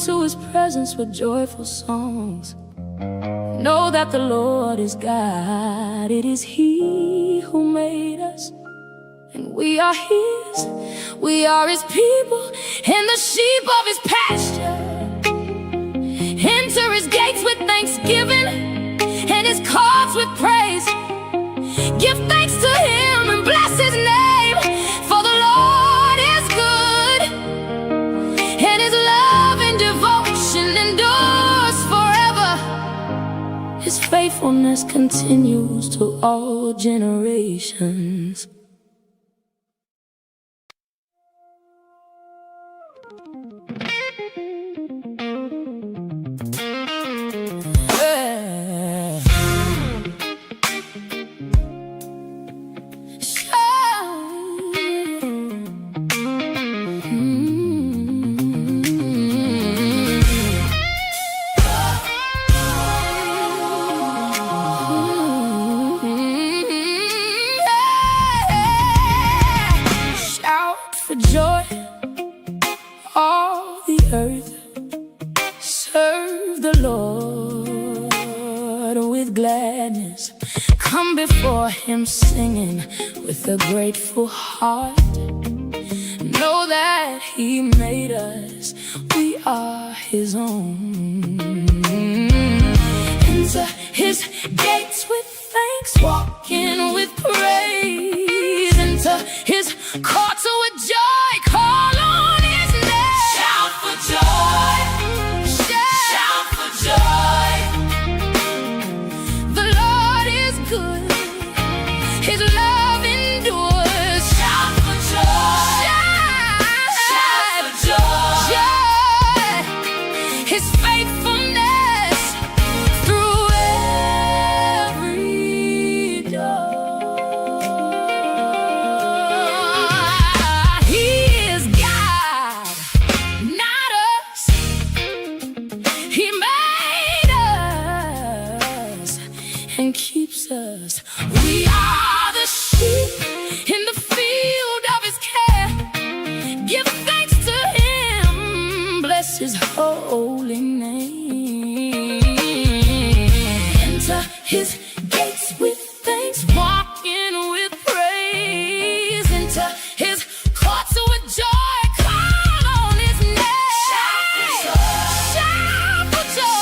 into his presence with joyful songs. Know that the Lord is God. It is he who made us, and we are his. We are his people and the sheep of his pasture. Enter his gates with thanksgiving and his courts with praise. Give thanks to him and bless his name, for the Lord is good, and his love and devotion endures forever. His faithfulness continues to all generations. For joy, all the earth, serve the Lord with gladness. Come before him singing with a grateful heart. Know that he made us, we are his own. Enter his gates with thanks, walk in with praise. Enter his courts with joy. Call on his name. Shout for joy. Shout for joy. The Lord is good. His love endures. Shout for joy. Shout for joy. His faithfulness through every door. And keeps us. We are the sheep in the field of his care. Give thanks to him, bless his holy name. Enter his gates with thanks, walk in with praise. Enter his courts with joy. Call on his name. Shout for joy. Shout for joy.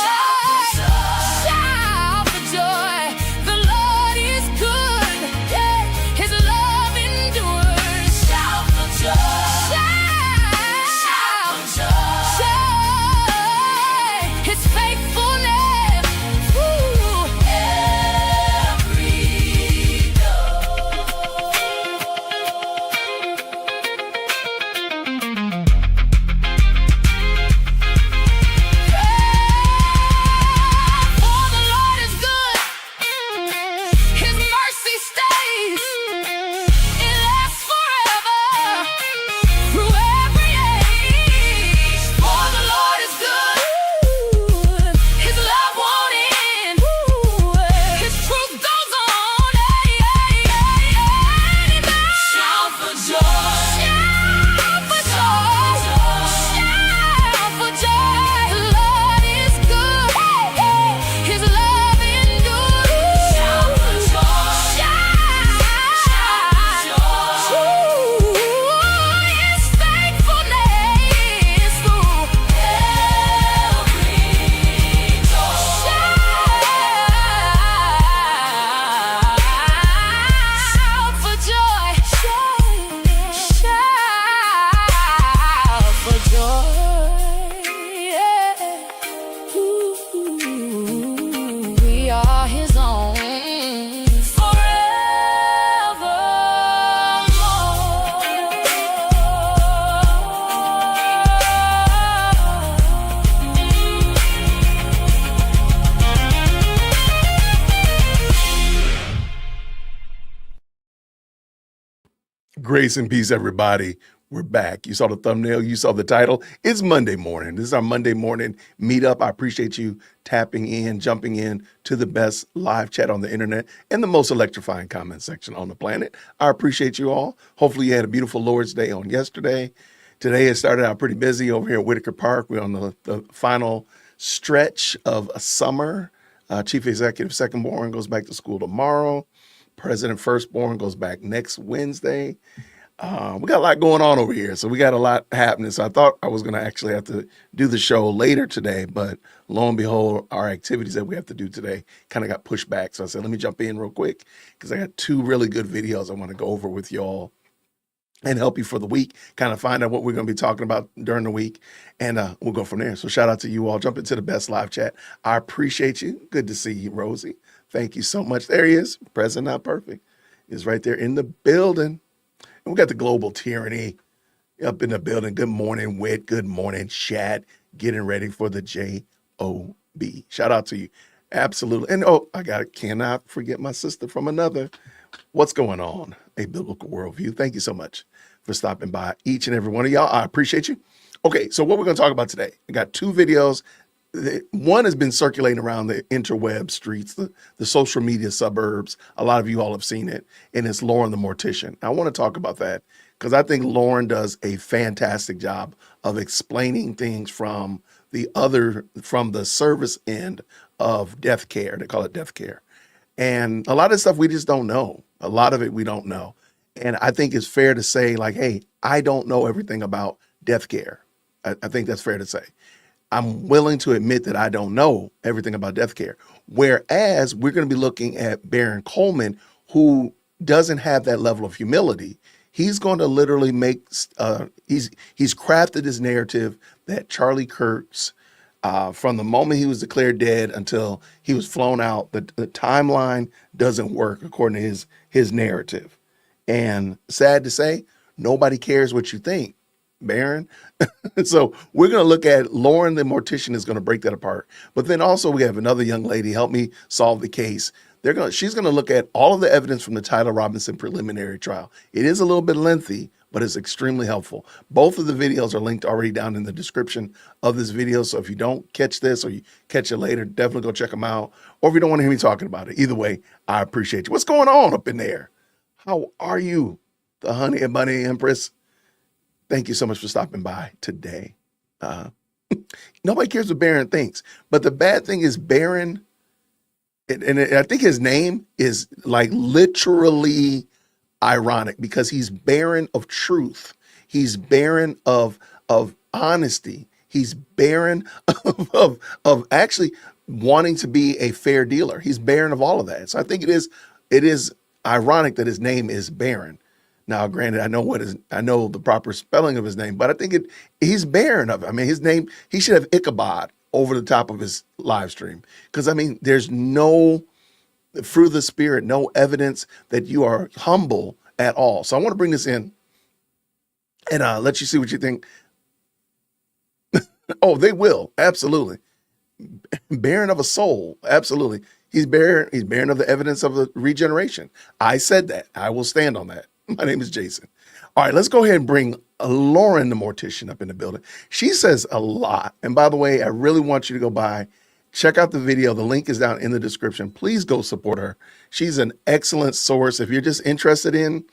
Grace and peace, everybody. We're back. You saw the thumbnail. You saw the title. It's Monday morning. This is our Monday morning meetup. I appreciate you tapping in, jumping in to the best live chat on the internet and the most electrifying comment section on the planet. I appreciate you all. Hopefully you had a beautiful Lord's Day on yesterday. Today it started out pretty busy over here at Whitaker Park. We're on the final stretch of a summer. Chief Executive Secondborn goes back to school tomorrow. President Firstborn goes back next Wednesday. We got a lot going on over here, so we got a lot happening. So I thought I was going to actually have to do the show later today, but lo and behold, our activities that we have to do today kind of got pushed back. So I said, let me jump in real quick because I got two really good videos I want to go over with y'all and help you for the week, kind of find out what we're going to be talking about during the week, and we'll go from there. So shout out to you all. Jump into the best live chat. I appreciate you. Good to see you, Rosie. Thank you so much. There he is. Present, not perfect. Is right there in the building. And we got the global tyranny up in the building. Good morning, Wit. Good morning, Shad. Getting ready for the J-O-B. Shout out to you. Absolutely. And cannot forget my sister from another. What's going on? A Biblical Worldview. Thank you so much for stopping by, each and every one of y'all. I appreciate you. Okay, so what we're going to talk about today, I got two videos. One has been circulating around the interweb streets, the social media suburbs. A lot of you all have seen it, and it's Lauren the Mortician. I want to talk about that because I think Lauren does a fantastic job of explaining things from the service end of death care. They call it death care. And a lot of stuff we just don't know. A lot of it we don't know. And I think it's fair to say, like, hey, I don't know everything about death care. I think that's fair to say. I'm willing to admit that I don't know everything about death care. Whereas we're going to be looking at Baron Coleman, who doesn't have that level of humility. He's going to literally he's crafted his narrative that Charlie Kirk's, from the moment he was declared dead until he was flown out, the timeline doesn't work according to his narrative. And sad to say, nobody cares what you think, Baron. So we're going to look at Lauren the Mortician is going to break that apart. But then also we have another young lady help me solve the case. She's going to look at all of the evidence from the Tyler Robinson preliminary trial. It is a little bit lengthy, but it's extremely helpful. Both of the videos are linked already down in the description of this video. So if you don't catch this or you catch it later, definitely go check them out. Or if you don't want to hear me talking about it, either way, I appreciate you. What's going on up in there? How are you, the honey and bunny empress? Thank you so much for stopping by today. Nobody cares what Baron thinks, but the bad thing is Baron, and I think his name is like literally ironic because he's barren of truth. He's barren of honesty. He's barren of actually wanting to be a fair dealer. He's barren of all of that. So I think it is ironic that his name is Baron. Now, granted, I know the proper spelling of his name, but I think he's barren of it. I mean, his name, he should have Ichabod over the top of his live stream. Because I mean, there's no fruit of the spirit, no evidence that you are humble at all. So I want to bring this in and let you see what you think. Oh, they will. Absolutely. Barren of a soul. Absolutely. He's barren of the evidence of the regeneration. I said that. I will stand on that. My name is Jason. All right, let's go ahead and bring Lauren the Mortician up in the building. She says a lot. And by the way, I really want you to go by, check out the video. The link is down in the description. Please go support her. She's an excellent source. If you're just interested in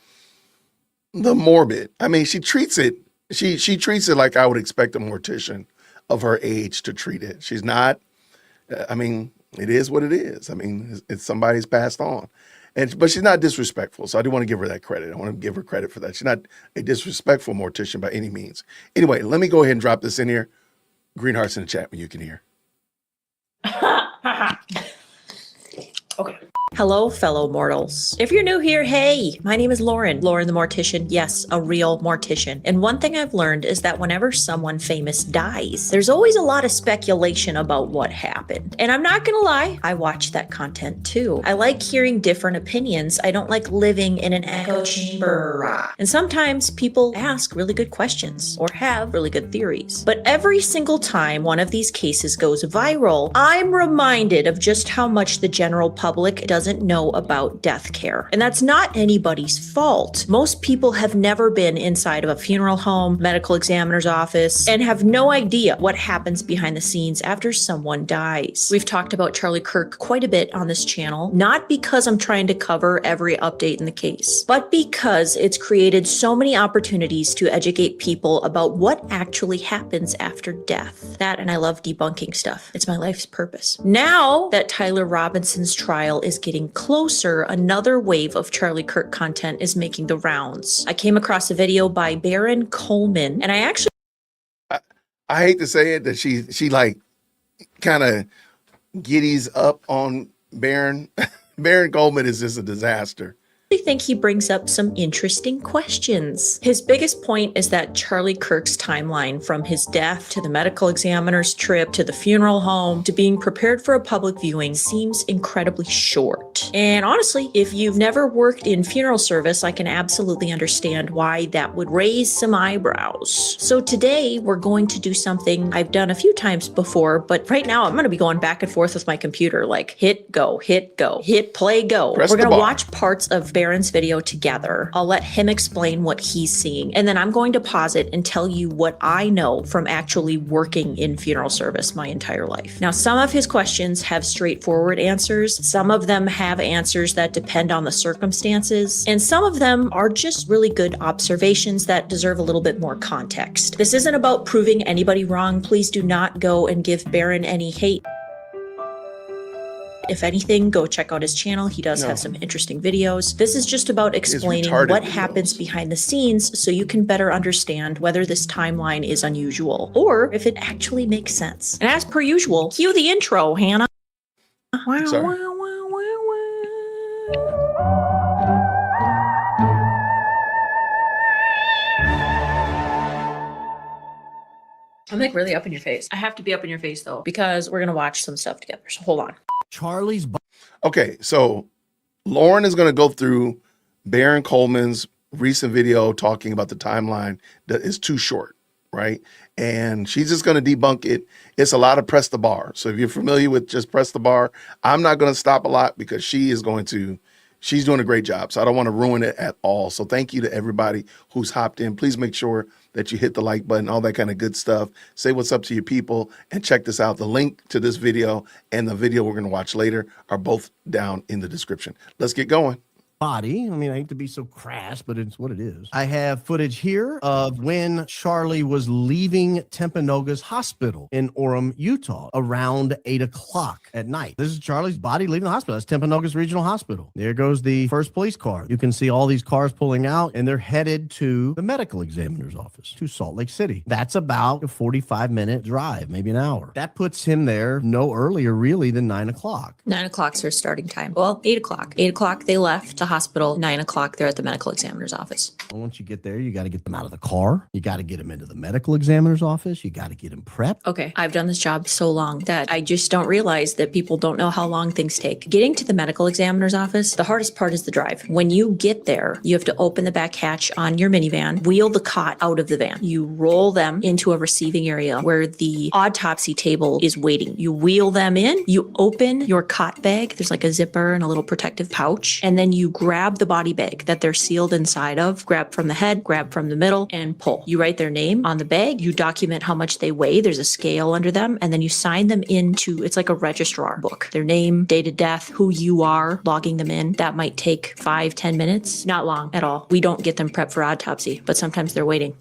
the morbid, I mean, she treats it like I would expect a mortician of her age to treat it. She's not, I mean, it is what it is. I mean, it's somebody's passed on. But she's not disrespectful, so I do want to give her that credit. I want to give her credit for that. She's not a disrespectful mortician by any means. Anyway, let me go ahead and drop this in here. Green hearts in the chat when you can hear. Okay. Hello, fellow mortals. If you're new here, hey, my name is Lauren the Mortician. Yes, a real mortician. And one thing I've learned is that whenever someone famous dies, there's always a lot of speculation about what happened. And I'm not gonna lie, I watch that content too. I like hearing different opinions. I don't like living in an echo chamber. And sometimes people ask really good questions or have really good theories. But every single time one of these cases goes viral, I'm reminded of just how much the general public doesn't doesn't know about death care. And that's not anybody's fault. Most people have never been inside of a funeral home, medical examiner's office, and have no idea what happens behind the scenes after someone dies. We've talked about Charlie Kirk quite a bit on this channel, not because I'm trying to cover every update in the case, but because it's created so many opportunities to educate people about what actually happens after death. That, and I love debunking stuff. It's my life's purpose. Now that Tyler Robinson's trial is getting closer, another wave of Charlie Kirk content is making the rounds. I came across a video by Baron Coleman, and I actually I hate to say it that she like kind of giddies up on Baron. Baron Coleman is just a disaster. think he brings up some interesting questions. His biggest point is that Charlie Kirk's timeline, from his death to the medical examiner's trip to the funeral home to being prepared for a public viewing, seems incredibly short. And honestly, if you've never worked in funeral service, I can absolutely understand why that would raise some eyebrows. So today we're going to do something I've done a few times before, but right now I'm going to be going back and forth with my computer, like hit go, hit play, go. Press We're going the to bar. watch parts of Baron's video together. I'll let him explain what he's seeing, and then I'm going to pause it and tell you what I know from actually working in funeral service my entire life. Now, some of his questions have straightforward answers. Some of them have answers that depend on the circumstances, and some of them are just really good observations that deserve a little bit more context. This isn't about proving anybody wrong. Please do not go and give Baron any hate. If anything, go check out his channel. He does have some interesting videos. This is just about explaining retarded what videos. happens behind the scenes so you can better understand whether this timeline is unusual or if it actually makes sense. And as per usual, cue the intro, Hannah. Wow, Sorry. wow, wow, wow, wow. I'm like really up in your face. I have to be up in your face though, because we're gonna watch some stuff together. So hold on. Charlie's Okay, so Lauren is going to go through Baron Coleman's recent video talking about the timeline that is too short, right? And she's just going to debunk it. It's a lot of press the bar. So if you're familiar with just press the bar, I'm not going to stop a lot because she's doing a great job. So I don't want to ruin it at all. So thank you to everybody who's hopped in. Please make sure that you hit the like button, all that kind of good stuff. Say what's up to your people and check this out. The link to this video and the video we're going to watch later are both down in the description. Let's get going. body. I mean, I hate to be so crass, but it's what it is. I have footage here of when Charlie was leaving Timpanogos Hospital in Orem, Utah, around 8 o'clock at night. This is Charlie's body leaving the hospital. That's Timpanogos Regional Hospital. There goes the first police car. You can see all these cars pulling out, and they're headed to the medical examiner's office, to Salt Lake City. That's about a 45-minute drive, maybe an hour. That puts him there no earlier, really, than 9 o'clock. 9 o'clock's their starting time. Well, 8 o'clock. 8 o'clock, they left the hospital. 9 o'clock, they're at the medical examiner's office. And once you get there, you got to get them out of the car. You got to get them into the medical examiner's office. You got to get them prepped. Okay, I've done this job so long that I just don't realize that people don't know how long things take. Getting to the medical examiner's office, the hardest part is the drive. When you get there, you have to open the back hatch on your minivan, wheel the cot out of the van. You roll them into a receiving area where the autopsy table is waiting. You wheel them in, you open your cot bag. There's like a zipper and a little protective pouch. And then you grab the body bag that they're sealed inside of, grab from the head, grab from the middle, and pull. You write their name on the bag. You document how much they weigh. There's a scale under them. And then you sign them into, it's like a registrar book. Their name, date of death, who you are, logging them in. That might take 5-10 minutes. Not long at all. We don't get them prepped for autopsy, but sometimes they're waiting.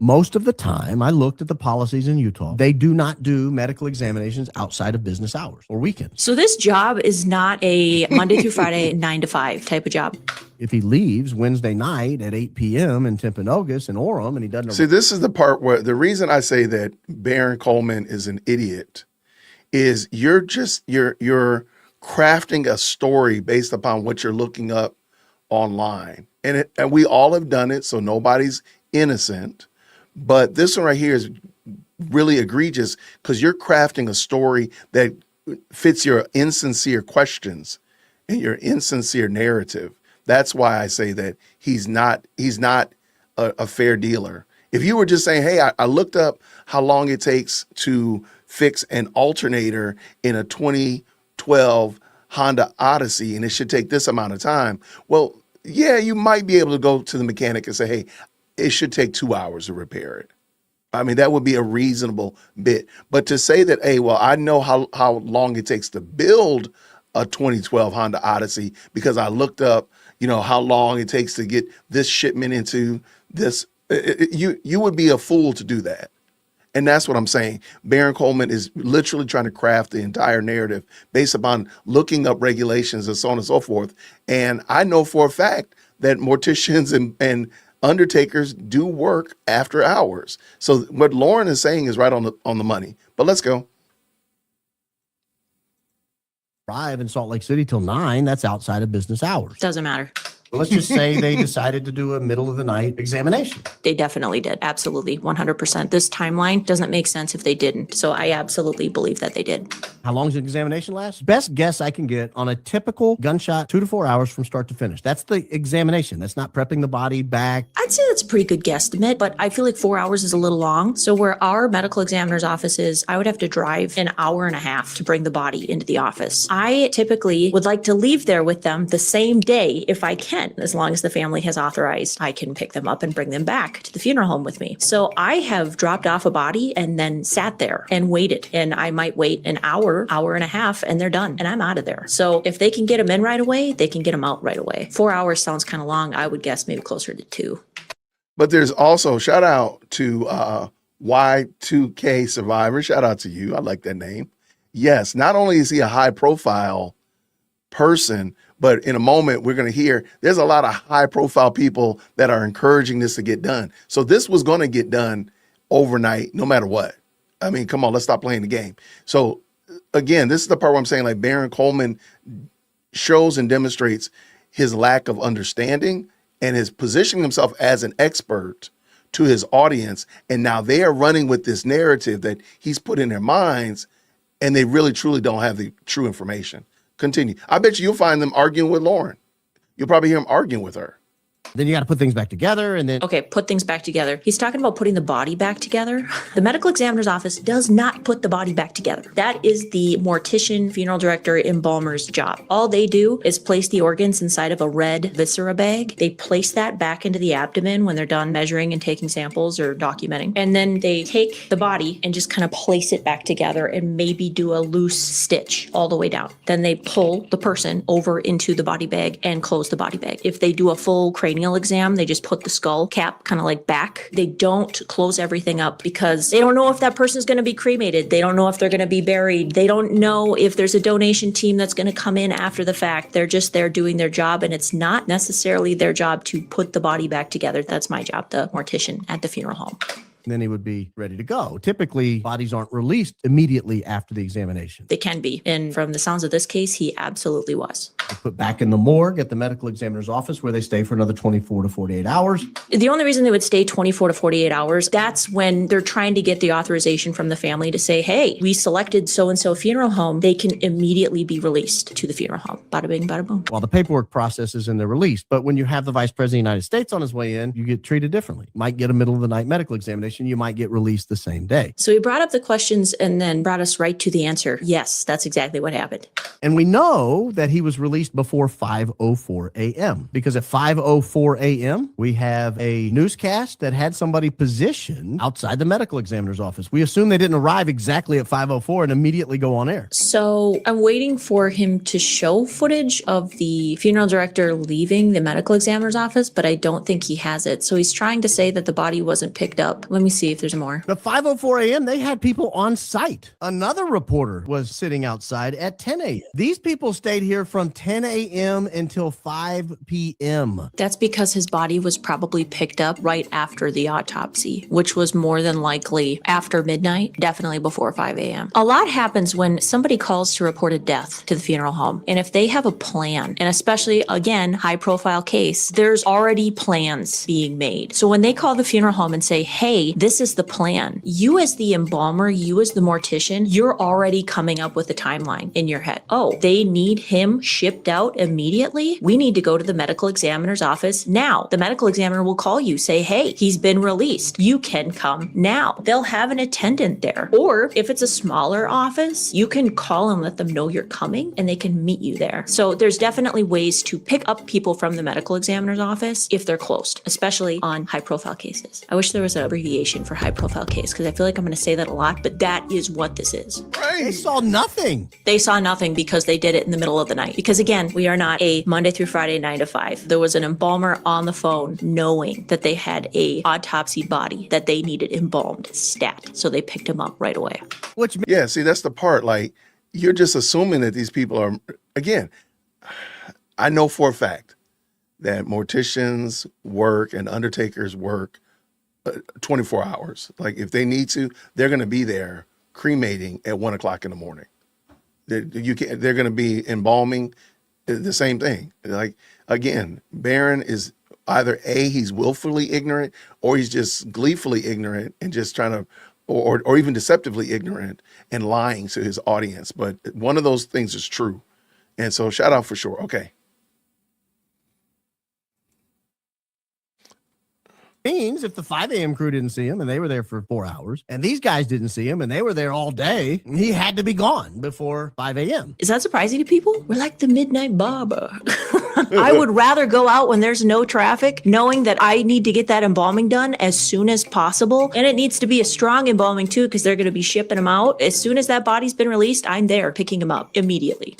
Most of the time, I looked at the policies in Utah. They do not do medical examinations outside of business hours or weekends. So this job is not a Monday through Friday, 9 to 5 type of job. If he leaves Wednesday night at 8 p.m. in Timpanogos and Orem and he doesn't... See, this is the part where the reason I say that Baron Coleman is an idiot is you're crafting a story based upon what you're looking up online. And we all have done it, so nobody's innocent. But this one right here is really egregious because you're crafting a story that fits your insincere questions and your insincere narrative. That's why I say that he's not a fair dealer. If you were just saying, hey, I looked up how long it takes to fix an alternator in a 2012 Honda Odyssey and it should take this amount of time. Well, yeah, you might be able to go to the mechanic and say, hey, it should take 2 hours to repair it. I mean, that would be a reasonable bit. But to say that, hey, well, I know how long it takes to build a 2012 Honda Odyssey because I looked up, how long it takes to get this shipment into this. You would be a fool to do that. And that's what I'm saying. Baron Coleman is literally trying to craft the entire narrative based upon looking up regulations and so on and so forth. And I know for a fact that morticians and undertakers do work after hours. So what Lauren is saying is right on the money. But let's go. Arrive in Salt Lake City till 9. That's outside of business hours. Doesn't matter. Let's just say they decided to do a middle of the night examination. They definitely did. Absolutely. 100%. This timeline doesn't make sense if they didn't. So I absolutely believe that they did. How long does an examination last? Best guess I can get on a typical gunshot, 2 to 4 hours from start to finish. That's the examination. That's not prepping the body back. I'd say that's a pretty good guesstimate, but I feel like 4 hours is a little long. So where our medical examiner's office is, I would have to drive an hour and a half to bring the body into the office. I typically would like to leave there with them the same day if I can, as long as the family has authorized. I can pick them up and bring them back to the funeral home with me. So I have dropped off a body and then sat there and waited. And I might wait an hour and a half, and they're done. And I'm out of there. So if they can get them in right away, they can get them out right away. 4 hours sounds kind of long. I would guess maybe closer to 2. But there's also shout out to Y2K Survivor. Shout out to you. I like that name. Yes, not only is he a high profile person, but in a moment we're going to hear there's a lot of high profile people that are encouraging this to get done. So this was going to get done overnight, no matter what. I mean, come on, let's stop playing the game. So again, this is the part where I'm saying like Baron Coleman shows and demonstrates his lack of understanding and is positioning himself as an expert to his audience. And now they are running with this narrative that he's put in their minds, and they really truly don't have the true information. Continue. I bet you'll find them arguing with Lauren. You'll probably hear him arguing with her. Then you got to put things back together and then. Okay, put things back together. He's talking about putting the body back together. The medical examiner's office does not put the body back together. That is the mortician, funeral director, embalmer's job. All they do is place the organs inside of a red viscera bag. They place that back into the abdomen when they're done measuring and taking samples or documenting. And then they take the body and just kind of place it back together and maybe do a loose stitch all the way down. Then they pull the person over into the body bag and close the body bag. If they do a full cranial exam, they just put the skull cap kind of like back. They don't close everything up because they don't know if that person is going to be cremated. They don't know if they're going to be buried. They don't know if there's a donation team that's going to come in after the fact. They're just there doing their job, and it's not necessarily their job to put the body back together. That's my job, the mortician at the funeral home. Then he would be ready to go. Typically, bodies aren't released immediately after the examination. They can be. And from the sounds of this case, he absolutely was. They're put back in the morgue at the medical examiner's office where they stay for another 24 to 48 hours. The only reason they would stay 24 to 48 hours, that's when they're trying to get the authorization from the family to say, hey, we selected so-and-so funeral home. They can immediately be released to the funeral home. Bada bing, bada boom. While the paperwork processes and they're released. But when you have the Vice President of the United States on his way in, you get treated differently. You might get a middle of the night medical examination. You might get released the same day. So he brought up the questions and then brought us right to the answer. Yes, that's exactly what happened. And we know that he was released before 5:04 a.m. because at 5:04 a.m., we have a newscast that had somebody positioned outside the medical examiner's office. We assume they didn't arrive exactly at 5:04 and immediately go on air. So I'm waiting for him to show footage of the funeral director leaving the medical examiner's office, but I don't think he has it. So he's trying to say that the body wasn't picked up. Let me see if there's more. At 5:04 a.m., they had people on site. Another reporter was sitting outside at 10 a.m. These people stayed here from 10 a.m. until 5 p.m. That's because his body was probably picked up right after the autopsy, which was more than likely after midnight, definitely before 5 a.m. A lot happens when somebody calls to report a death to the funeral home. And if they have a plan, and especially, again, high-profile case, there's already plans being made. So when they call the funeral home and say, hey, already, this is the plan. You as the embalmer, you as the mortician, you're already coming up with a timeline in your head. Oh, they need him shipped out immediately. We need to go to the medical examiner's office now. The medical examiner will call you, say, hey, he's been released. You can come now. They'll have an attendant there. Or if it's a smaller office, you can call and let them know you're coming and they can meet you there. So there's definitely ways to pick up people from the medical examiner's office if they're closed, especially on high profile cases. I wish there was an abbreviation for high profile case because I feel like I'm going to say that a lot, but that is what this is. They saw nothing. They saw nothing because they did it in the middle of the night. Because again, we are not a Monday through Friday 9 to 5. There was an embalmer on the phone knowing that they had a autopsy body that they needed embalmed stat. So they picked him up right away. Which Yeah, see, that's the part. Like, you're just assuming that these people are, again, I know for a fact that morticians work and undertakers work 24 hours. Like, if they need to, they're going to be there cremating at 1 o'clock in the morning. They're going to be embalming, the same thing. Like, again, Barron is either A, he's willfully ignorant, or he's just gleefully ignorant and just trying to, or even deceptively ignorant and lying to his audience. But one of those things is true. And so shout out for sure. Okay. means if the 5 a.m. crew didn't see him and they were there for 4 hours, and these guys didn't see him and they were there all day, he had to be gone before 5 a.m. Is that surprising to people? We're like the midnight barber. I would rather go out when there's no traffic, knowing that I need to get that embalming done as soon as possible. And it needs to be a strong embalming too, because they're going to be shipping them out. As soon as that body's been released, I'm there picking him up immediately.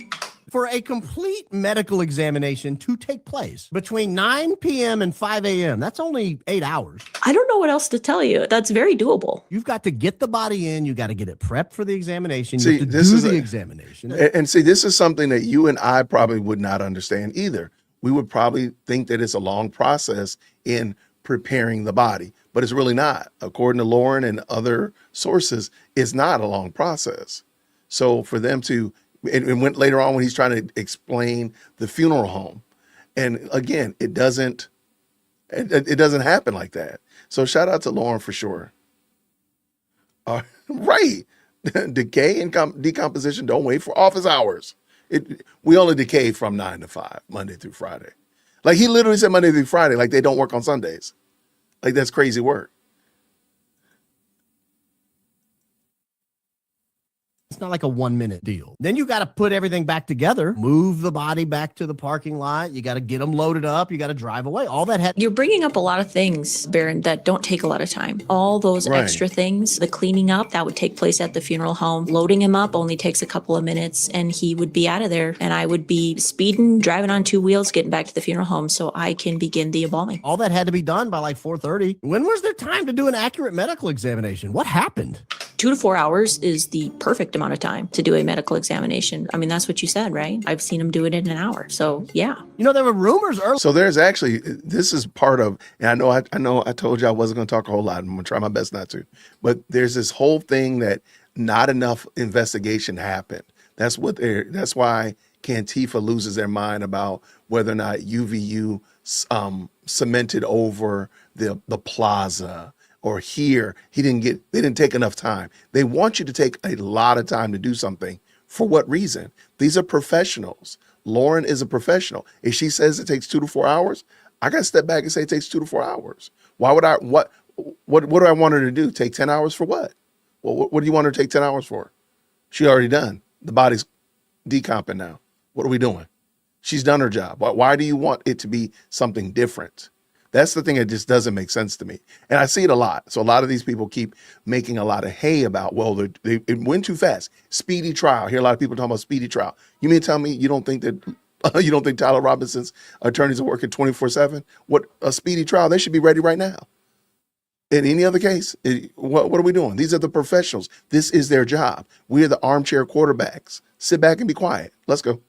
For a complete medical examination to take place between 9 p.m. and 5 a.m., that's only 8 hours. I don't know what else to tell you. That's very doable. You've got to get the body in. You got to get it prepped for the examination. See, You have to this do is the a- examination. And see, this is something that you and I probably would not understand either. We would probably think that it's a long process in preparing the body, but it's really not. According to Lauren and other sources, it's not a long process. So for them to, and went later on when he's trying to explain the funeral home, and again, it doesn't happen like that. So shout out to Lauren for sure. Right. Decay and decomposition don't wait for office hours. We only decay from 9 to 5, Monday through Friday. Like he literally said Monday through Friday, like they don't work on Sundays. Like that's crazy work. It's not like a 1-minute deal. Then you got to put everything back together, move the body back to the parking lot. You got to get them loaded up. You got to drive away. All that had. You're bringing up a lot of things, Barron, that don't take a lot of time. All those Right. extra things, the cleaning up, that would take place at the funeral home. Loading him up only takes a couple of minutes and he would be out of there. And I would be speeding, driving on 2 wheels, getting back to the funeral home so I can begin the embalming. All that had to be done by like 4:30. When was there time to do an accurate medical examination? What happened? 2 to 4 hours is the perfect amount of time to do a medical examination. I mean, that's what you said, right? I've seen him do it in an hour. So yeah. You know, there were rumors earlier. So there's actually, this is part of, and I know I told you I wasn't going to talk a whole lot. I'm going to try my best not to, but there's this whole thing that not enough investigation happened. That's why Cantifa loses their mind about whether or not UVU cemented over the plaza, or here they didn't take enough time. They want you to take a lot of time to do something. For what reason? These are professionals. Lauren is a professional. If she says it takes 2 to 4 hours, I got to step back and say it takes 2 to 4 hours. Why would what do I want her to do? Take 10 hours for what? Well, what do you want her to take 10 hours for? She already done. The body's decomping now. What are we doing? She's done her job. Why do you want it to be something different? That's the thing that just doesn't make sense to me. And I see it a lot. So a lot of these people keep making a lot of hay about, well, it went too fast. Speedy trial. I hear a lot of people talking about speedy trial. You mean to tell me you don't think Tyler Robinson's attorneys are working 24/7? What, a speedy trial? They should be ready right now. In any other case, what are we doing? These are the professionals. This is their job. We are the armchair quarterbacks. Sit back and be quiet. Let's go.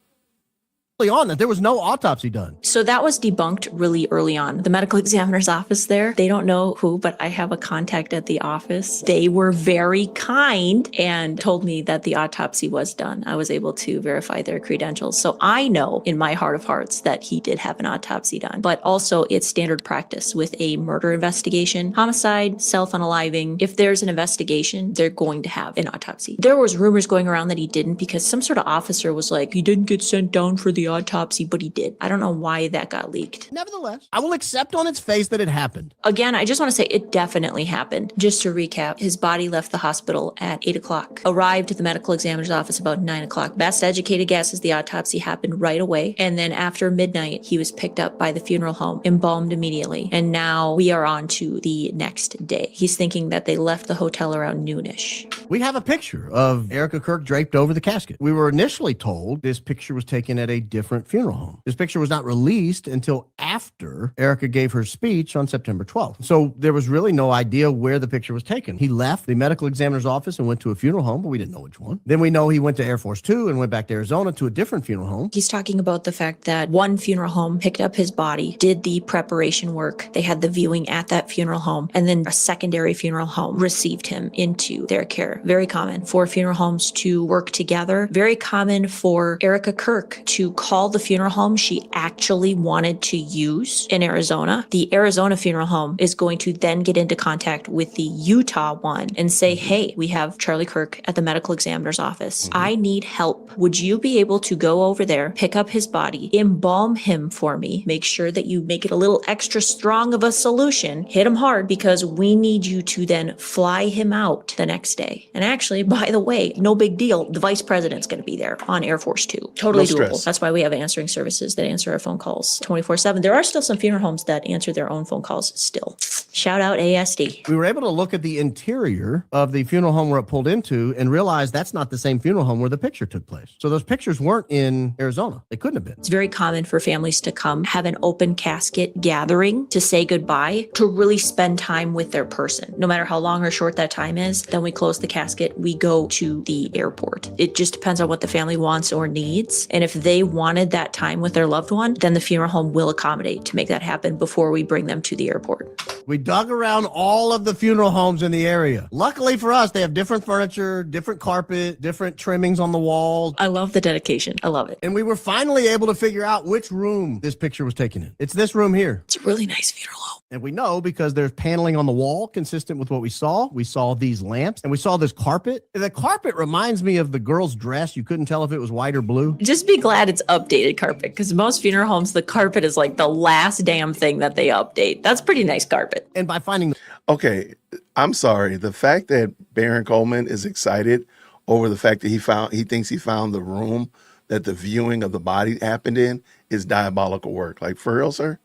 on that there was no autopsy done. So that was debunked really early on. The medical examiner's office there, they don't know who, but I have a contact at the office. They were very kind and told me that the autopsy was done. I was able to verify their credentials. So I know in my heart of hearts that he did have an autopsy done. But also it's standard practice with a murder investigation, homicide, self-unaliving. If there's an investigation, they're going to have an autopsy. There was rumors going around that he didn't because some sort of officer was like, he didn't get sent down for the autopsy, but he did. I don't know why that got leaked. Nevertheless, I will accept on its face that it happened. Again, I just want to say it definitely happened. Just to recap, his body left the hospital at 8 o'clock, arrived at the medical examiner's office about 9 o'clock. Best educated guess is the autopsy happened right away. And then after midnight, he was picked up by the funeral home, embalmed immediately. And now we are on to the next day. He's thinking that they left the hotel around noonish. We have a picture of Erica Kirk draped over the casket. We were initially told this picture was taken at a different funeral home. This picture was not released until after Erica gave her speech on September 12th. So there was really no idea where the picture was taken. He left the medical examiner's office and went to a funeral home, but we didn't know which one. Then we know he went to Air Force Two and went back to Arizona to a different funeral home. He's talking about the fact that one funeral home picked up his body, did the preparation work. They had the viewing at that funeral home, and then a secondary funeral home received him into their care. Very common for funeral homes to work together. Very common for Erica Kirk to call the funeral home she actually wanted to use in Arizona. The Arizona funeral home is going to then get into contact with the Utah one and say, hey, we have Charlie Kirk at the medical examiner's office. I need help. Would you be able to go over there, pick up his body, embalm him for me, make sure that you make it a little extra strong of a solution, hit him hard because we need you to then fly him out the next day. And actually, by the way, no big deal. The vice president's going to be there on Air Force Two. Totally No doable. stress. That's why we have answering services that answer our phone calls 24/7. There are still some funeral homes that answer their own phone calls still. Shout out ASD. We were able to look at the interior of the funeral home where it pulled into and realize that's not the same funeral home where the picture took place. So those pictures weren't in Arizona. They couldn't have been. It's very common for families to come have an open casket gathering to say goodbye, to really spend time with their person. No matter how long or short that time is, then we close the casket, we go to the airport. It just depends on what the family wants or needs. And if they wanted that time with their loved one, then the funeral home will accommodate to make that happen before we bring them to the airport. We dug around all of the funeral homes in the area. Luckily for us, they have different furniture, different carpet, different trimmings on the walls. I love the dedication. I love it. And we were finally able to figure out which room this picture was taken in. It's this room here. It's a really nice funeral home. And we know because there's paneling on the wall consistent with what we saw. We saw these lamps and we saw this carpet. The carpet reminds me of the girl's dress. You couldn't tell if it was white or blue. Just be glad it's updated carpet, because most funeral homes, the carpet is like the last damn thing that they update. That's pretty nice carpet. And by finding Okay, I'm sorry. The fact that Baron Coleman is excited over the fact that he thinks he found the room that the viewing of the body happened in is diabolical work. Like, for real, sir?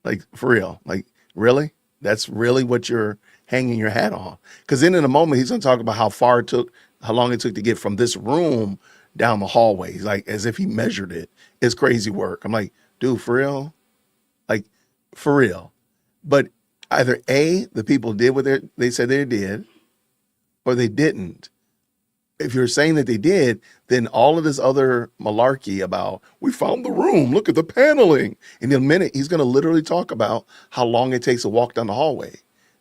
Like, for real? Like, really? That's really what you're hanging your hat on? Because then in a moment, he's going to talk about how long it took to get from this room down the hallway. He's like, as if he measured it. It's crazy work. I'm like, dude, for real? Like, for real? But either A, the people did what they said they did, or they didn't. If you're saying that they did, then all of this other malarkey about, we found the room, look at the paneling. In a minute, he's going to literally talk about how long it takes to walk down the hallway.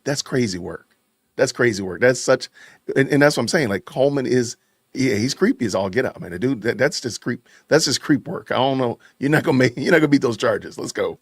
That's crazy work. That's crazy work. That's such, and that's what I'm saying. Like, Coleman is, yeah, he's creepy as all get out, man. The dude, that's just creep. That's just creep work. I don't know. You're not gonna beat those charges. Let's go.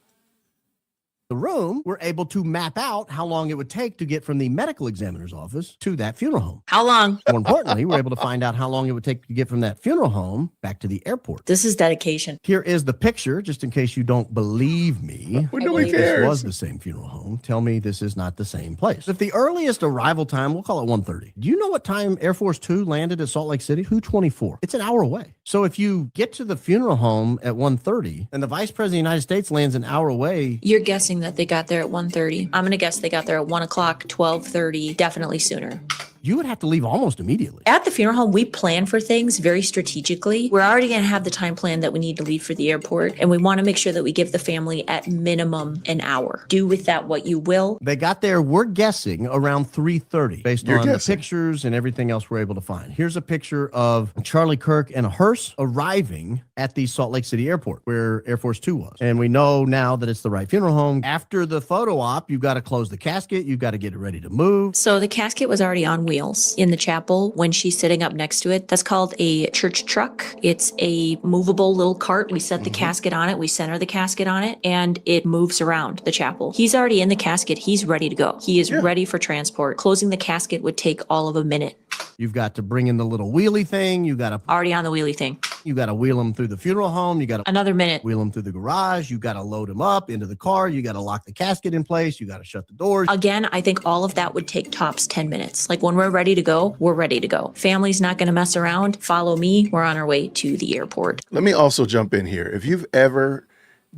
the room, we're able to map out how long it would take to get from the medical examiner's office to that funeral home. How long? More importantly, we're able to find out how long it would take to get from that funeral home back to the airport. This is dedication. Here is the picture, just in case you don't believe me. Well, nobody believe This cares. was the same funeral home. Tell me this is not the same place. If the earliest arrival time, we'll call it 1:30. Do you know what time Air Force Two landed at Salt Lake City? 2:24. It's an hour away. So if you get to the funeral home at 1:30 and the Vice President of the United States lands an hour away, You're guessing that they got there at 1:30. I'm going to guess they got there at 1 o'clock, 12:30, definitely sooner. you would have to leave almost immediately. At the funeral home, we plan for things very strategically. We're already going to have the time plan that we need to leave for the airport, and we want to make sure that we give the family at minimum an hour. Do with that what you will. They got there, we're guessing, around 3:30 based You're on guessing. the pictures and everything else we're able to find. Here's a picture of Charlie Kirk and a hearse arriving at the Salt Lake City airport where Air Force Two was. And we know now that it's the right funeral home. After the photo op, you've got to close the casket. You've got to get it ready to move. So the casket was already on wheels in the chapel when she's sitting up next to it. That's called a church truck. It's a movable little cart. We set the casket on it. We center the casket on it, and it moves around the chapel. He's already in the casket. He's ready to go. He is ready for transport. Closing the casket would take all of a minute. You've got to bring in the little wheelie thing. You got to Already on the wheelie thing. wheel them through the funeral home. You got to Another minute. wheel them through the garage. You got to load them up into the car. You got to lock the casket in place. You got to shut the doors. Again, I think all of that would take tops 10 minutes. Like when we're ready to go, we're ready to go. Family's not going to mess around. Follow me. We're on our way to the airport. Let me also jump in here. If you've ever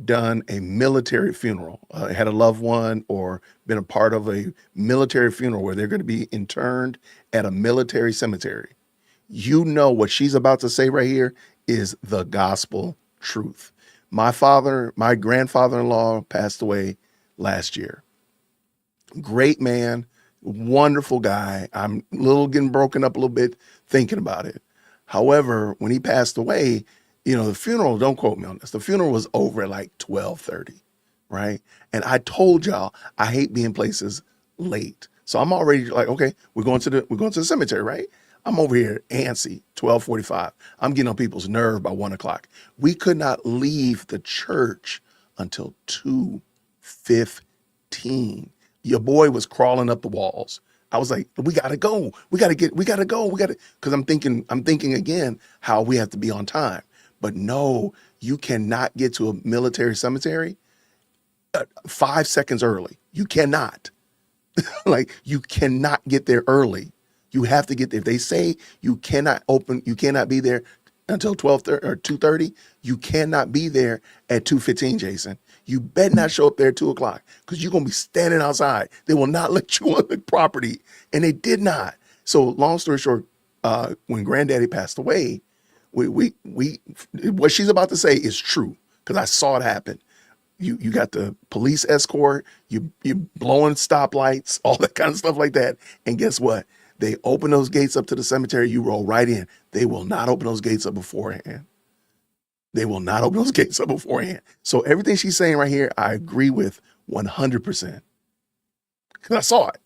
done a military funeral, had a loved one or been a part of a military funeral where they're going to be interned at a military cemetery, you know what she's about to say right here is the gospel truth. My grandfather-in-law passed away last year. Great man, wonderful guy. I'm a little getting broken up a little bit thinking about it. However, when he passed away, the funeral, don't quote me on this, the funeral was over at like 12:30, right? And I told y'all I hate being places late. So I'm already like, okay, we're going to the cemetery, right? I'm over here antsy, 12:45. I'm getting on people's nerve by 1 o'clock. We could not leave the church until 2:15. Your boy was crawling up the walls. I was like, we gotta go. Because I'm thinking again how we have to be on time. But no, you cannot get to a military cemetery 5 seconds early. You cannot. You cannot get there early. You have to get there. If they say you cannot be there until 12:30 or 2:30, you cannot be there at 2:15, Jason. You better not show up there at 2 o'clock because you're going to be standing outside. They will not let you on the property. And they did not. So long story short, when Granddaddy passed away, we what she's about to say is true because I saw it happen. You got the police escort, you blowing stoplights, all that kind of stuff like that. And guess what? They open those gates up to the cemetery, you roll right in. They will not open those gates up beforehand. So everything she's saying right here, I agree with 100%. Because I saw it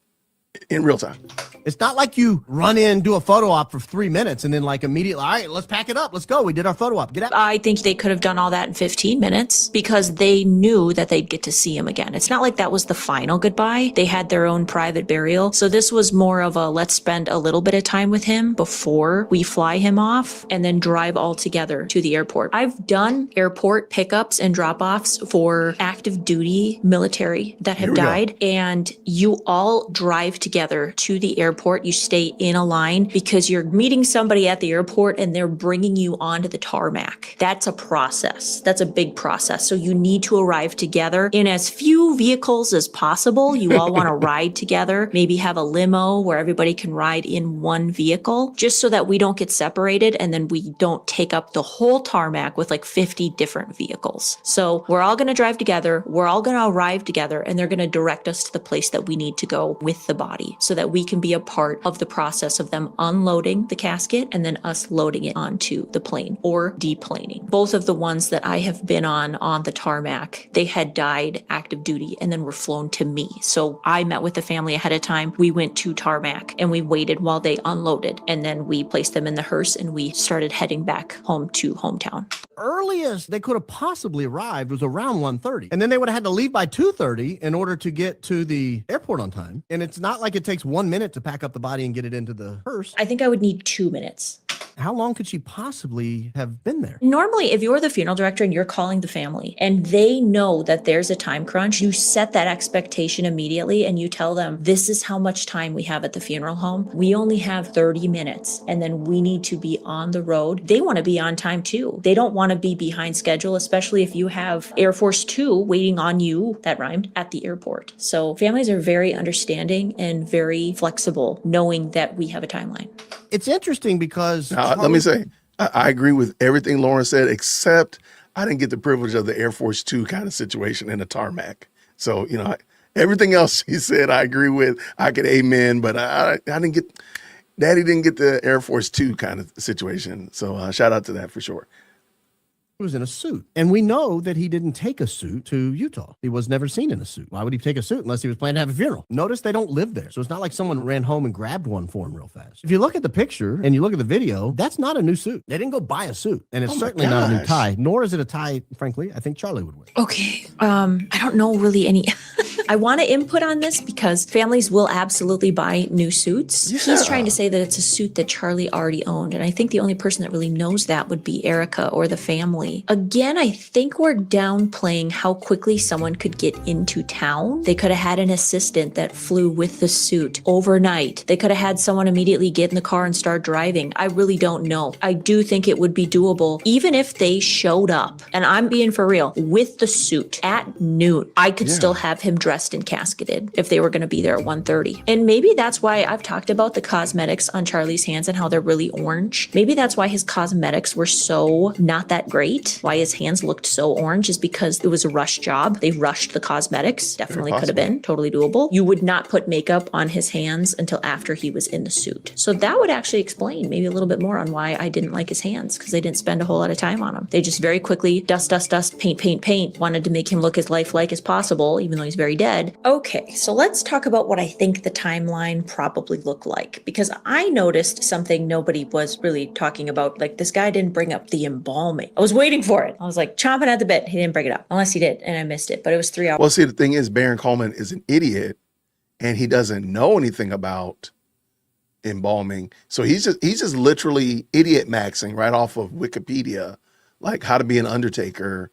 in real time. It's not like you run in, do a photo op for 3 minutes, and then immediately, all right, let's pack it up. Let's go. We did our photo op. Get out. I think they could have done all that in 15 minutes because they knew that they'd get to see him again. It's not like that was the final goodbye. They had their own private burial. So this was more of a let's spend a little bit of time with him before we fly him off and then drive all together to the airport. I've done airport pickups and drop-offs for active duty military that have died, and you all drive together to the airport. You stay in a line because you're meeting somebody at the airport and they're bringing you onto the tarmac. That's a process. That's a big process. So you need to arrive together in as few vehicles as possible. You all want to ride together, maybe have a limo where everybody can ride in one vehicle, just so that we don't get separated and then we don't take up the whole tarmac with 50 different vehicles. So we're all going to drive together. We're all going to arrive together, and they're going to direct us to the place that we need to go with the body so that we can be a part of the process of them unloading the casket and then us loading it onto the plane or deplaning. Both of the ones that I have been on the tarmac, they had died active duty and then were flown to me. So I met with the family ahead of time. We went to tarmac and we waited while they unloaded, and then we placed them in the hearse and we started heading back home to hometown. Earliest they could have possibly arrived was around 1:30, and then they would have had to leave by 2:30 in order to get to the airport on time. And it's not like it takes 1 minute to pack up the body and get it into the hearse. I think I would need 2 minutes. How long could she possibly have been there? Normally, if you're the funeral director and you're calling the family and they know that there's a time crunch, you set that expectation immediately and you tell them, this is how much time we have at the funeral home. We only have 30 minutes and then we need to be on the road. They want to be on time too. They don't want to be behind schedule, especially if you have Air Force Two waiting on you, that rhymed, at the airport. So families are very understanding and very flexible, knowing that we have a timeline. It's interesting because Now, let me say, I agree with everything Lauren said, except I didn't get the privilege of the Air Force Two kind of situation in a tarmac. So, everything else she said, I agree with. I could amen, but I didn't get, Daddy didn't get the Air Force Two kind of situation. So shout out to that for sure. he was in a suit. And we know that he didn't take a suit to Utah. He was never seen in a suit. Why would he take a suit unless he was planning to have a funeral? Notice they don't live there. So it's not like someone ran home and grabbed one for him real fast. If you look at the picture and you look at the video, that's not a new suit. They didn't go buy a suit. And it's certainly not a new tie, nor is it a tie, frankly, I think Charlie would wear. Okay. I don't know really any. I want to input on this because families will absolutely buy new suits. Yeah. He's trying to say that it's a suit that Charlie already owned. And I think the only person that really knows that would be Erica or the family. Again, I think we're downplaying how quickly someone could get into town. They could have had an assistant that flew with the suit overnight. They could have had someone immediately get in the car and start driving. I really don't know. I do think it would be doable, even if they showed up, and I'm being for real, with the suit at noon. I could still have him dressed and casketed if they were going to be there at 1:30. And maybe that's why I've talked about the cosmetics on Charlie's hands and how they're really orange. Maybe that's why his cosmetics were so not that great. Why his hands looked so orange is because it was a rush job. They rushed the cosmetics. Definitely could have been totally doable. You would not put makeup on his hands until after he was in the suit. So that would actually explain maybe a little bit more on why I didn't like his hands, because they didn't spend a whole lot of time on him. They just very quickly dust, paint, wanted to make him look as lifelike as possible, even though he's very dead. Okay, so let's talk about what I think the timeline probably looked like, because I noticed something nobody was really talking about. Like, this guy didn't bring up the embalming. I was waiting for it. I was like chomping at the bit. He didn't bring it up, unless he did, and I missed it, but it was 3 hours. Well, see, the thing is, Baron Coleman is an idiot and he doesn't know anything about embalming. So he's just literally idiot maxing right off of Wikipedia, like how to be an undertaker,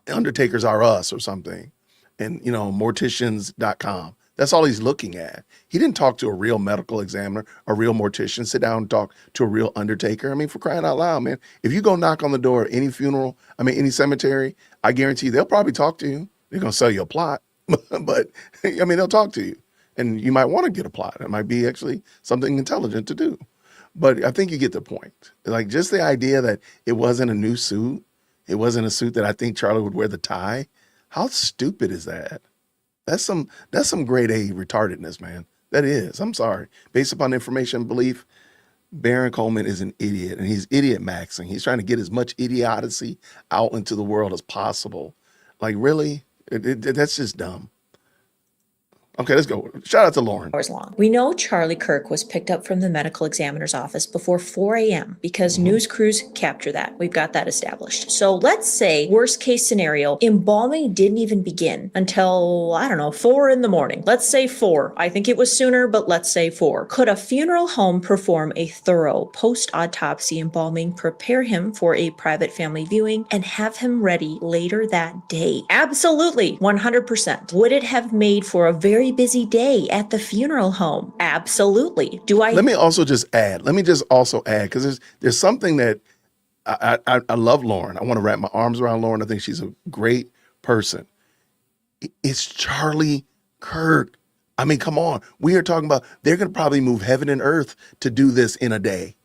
Undertakers Are Us or something. And, morticians.com. That's all he's looking at. He didn't talk to a real medical examiner, a real mortician, sit down and talk to a real undertaker. I mean, for crying out loud, man, if you go knock on the door at any funeral, any cemetery, I guarantee they'll probably talk to you. They're going to sell you a plot, but they'll talk to you and you might want to get a plot. It might be actually something intelligent to do. But I think you get the point. Like, just the idea that it wasn't a new suit. It wasn't a suit that I think Charlie would wear the tie. How stupid is that? That's some grade A retardedness, man. That is. I'm sorry. Based upon information and belief, Baron Coleman is an idiot, and he's idiot maxing. He's trying to get as much idiocy out into the world as possible. Like, really? That's just dumb. Okay, let's go. Shout out to Lauren. Hours long. We know Charlie Kirk was picked up from the medical examiner's office before 4 a.m. because news crews capture that. We've got that established. So let's say, worst case scenario, embalming didn't even begin until, 4 in the morning. Let's say 4. I think it was sooner, but let's say 4. Could a funeral home perform a thorough post-autopsy embalming, prepare him for a private family viewing, and have him ready later that day? Absolutely, 100%. Would it have made for a very busy day at the funeral home? Absolutely. Let me also just add, because there's something that I love Lauren. I want to wrap my arms around Lauren. I think she's a great person. It's Charlie Kirk. Come on. We are talking about, they're going to probably move heaven and earth to do this in a day.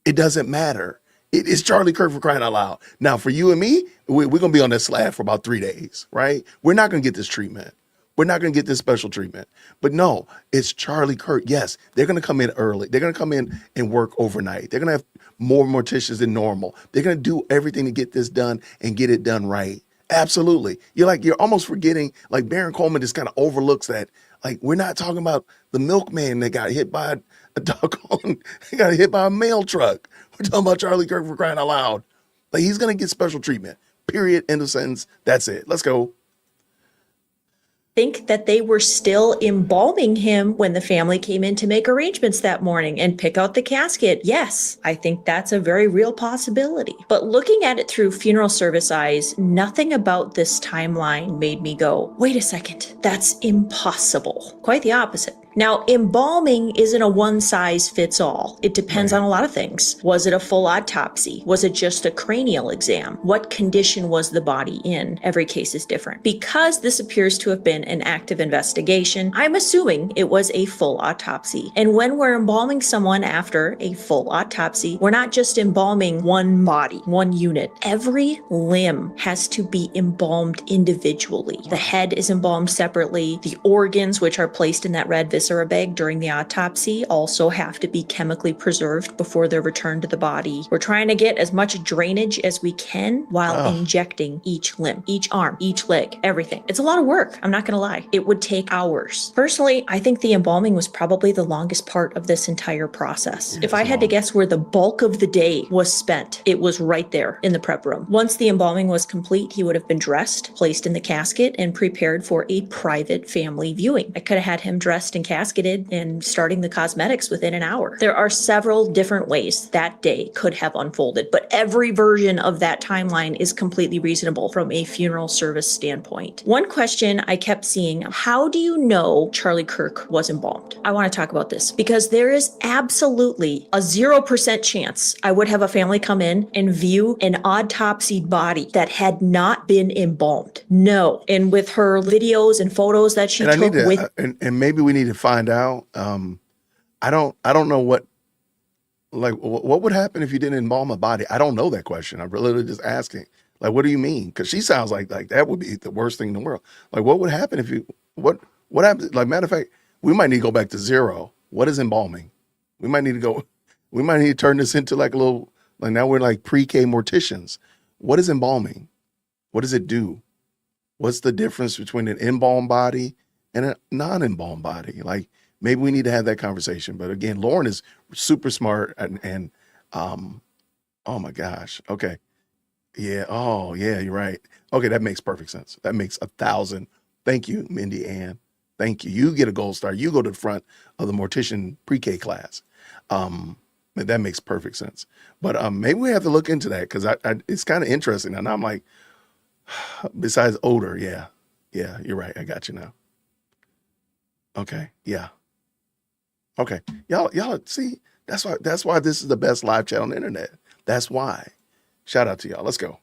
It doesn't matter. It is Charlie Kirk, for crying out loud. Now, for you and me, we're going to be on this slab for about 3 days, right? We're not going to get this treatment. We're not going to get this special treatment. But no, it's Charlie Kirk. Yes, they're going to come in early. They're going to come in and work overnight. They're going to have more morticians than normal. They're going to do everything to get this done and get it done right. Absolutely. You're almost forgetting, like, Baron Coleman just kind of overlooks that. Like, we're not talking about the milkman that got hit by a mail truck. We're talking about Charlie Kirk, for crying out loud. Like, he's going to get special treatment. Period. End of sentence. That's it. Let's go. think that they were still embalming him when the family came in to make arrangements that morning and pick out the casket. Yes, I think that's a very real possibility. But looking at it through funeral service eyes, nothing about this timeline made me go, wait a second, that's impossible. Quite the opposite. Now, embalming isn't a one-size-fits-all. It depends on a lot of things. Was it a full autopsy? Was it just a cranial exam? What condition was the body in? Every case is different. Because this appears to have been an active investigation, I'm assuming it was a full autopsy. And when we're embalming someone after a full autopsy, we're not just embalming one body, one unit. Every limb has to be embalmed individually. The head is embalmed separately. The organs, which are placed in that red viscera bag during the autopsy, also have to be chemically preserved before they're returned to the body. We're trying to get as much drainage as we can while injecting each limb, each arm, each leg, everything. It's a lot of work. I'm not going to lie. It would take hours. Personally, I think the embalming was probably the longest part of this entire process. If I had to guess where the bulk of the day was spent, it was right there in the prep room. Once the embalming was complete, he would have been dressed, placed in the casket, and prepared for a private family viewing. I could have had him dressed and casketed and starting the cosmetics within an hour. There are several different ways that day could have unfolded, but every version of that timeline is completely reasonable from a funeral service standpoint. One question I kept seeing, how do you know Charlie Kirk was embalmed? I want to talk about this because there is absolutely a 0% chance I would have a family come in and view an autopsied body that had not been embalmed. No. And with her videos and photos that she took with... And maybe we need to find out. I don't know what would happen if you didn't embalm a body. I don't know that question. I'm really just asking. Like, what do you mean? Because she sounds like that would be the worst thing in the world. Like, what would happen if you what happens? Like, matter of fact, we might need to go back to zero. What is embalming? We might need to turn this into like a little, like now we're like pre-K morticians. What is embalming? What does it do? What's the difference between an embalmed body and a non-embalmed body? Like, maybe we need to have that conversation. But again, Lauren is super smart and oh my gosh. Okay. Yeah. Oh yeah, you're right. Okay. That makes perfect sense. That makes 1,000. Thank you, Mindy Ann. Thank you. You get a gold star. You go to the front of the mortician pre-K class. That makes perfect sense. But maybe we have to look into that because it's kind of interesting. And I'm like, besides odor, yeah, you're right. I got you now. Okay, yeah. Okay, y'all see, that's why this is the best live chat on the internet. That's why. Shout out to y'all. Let's go.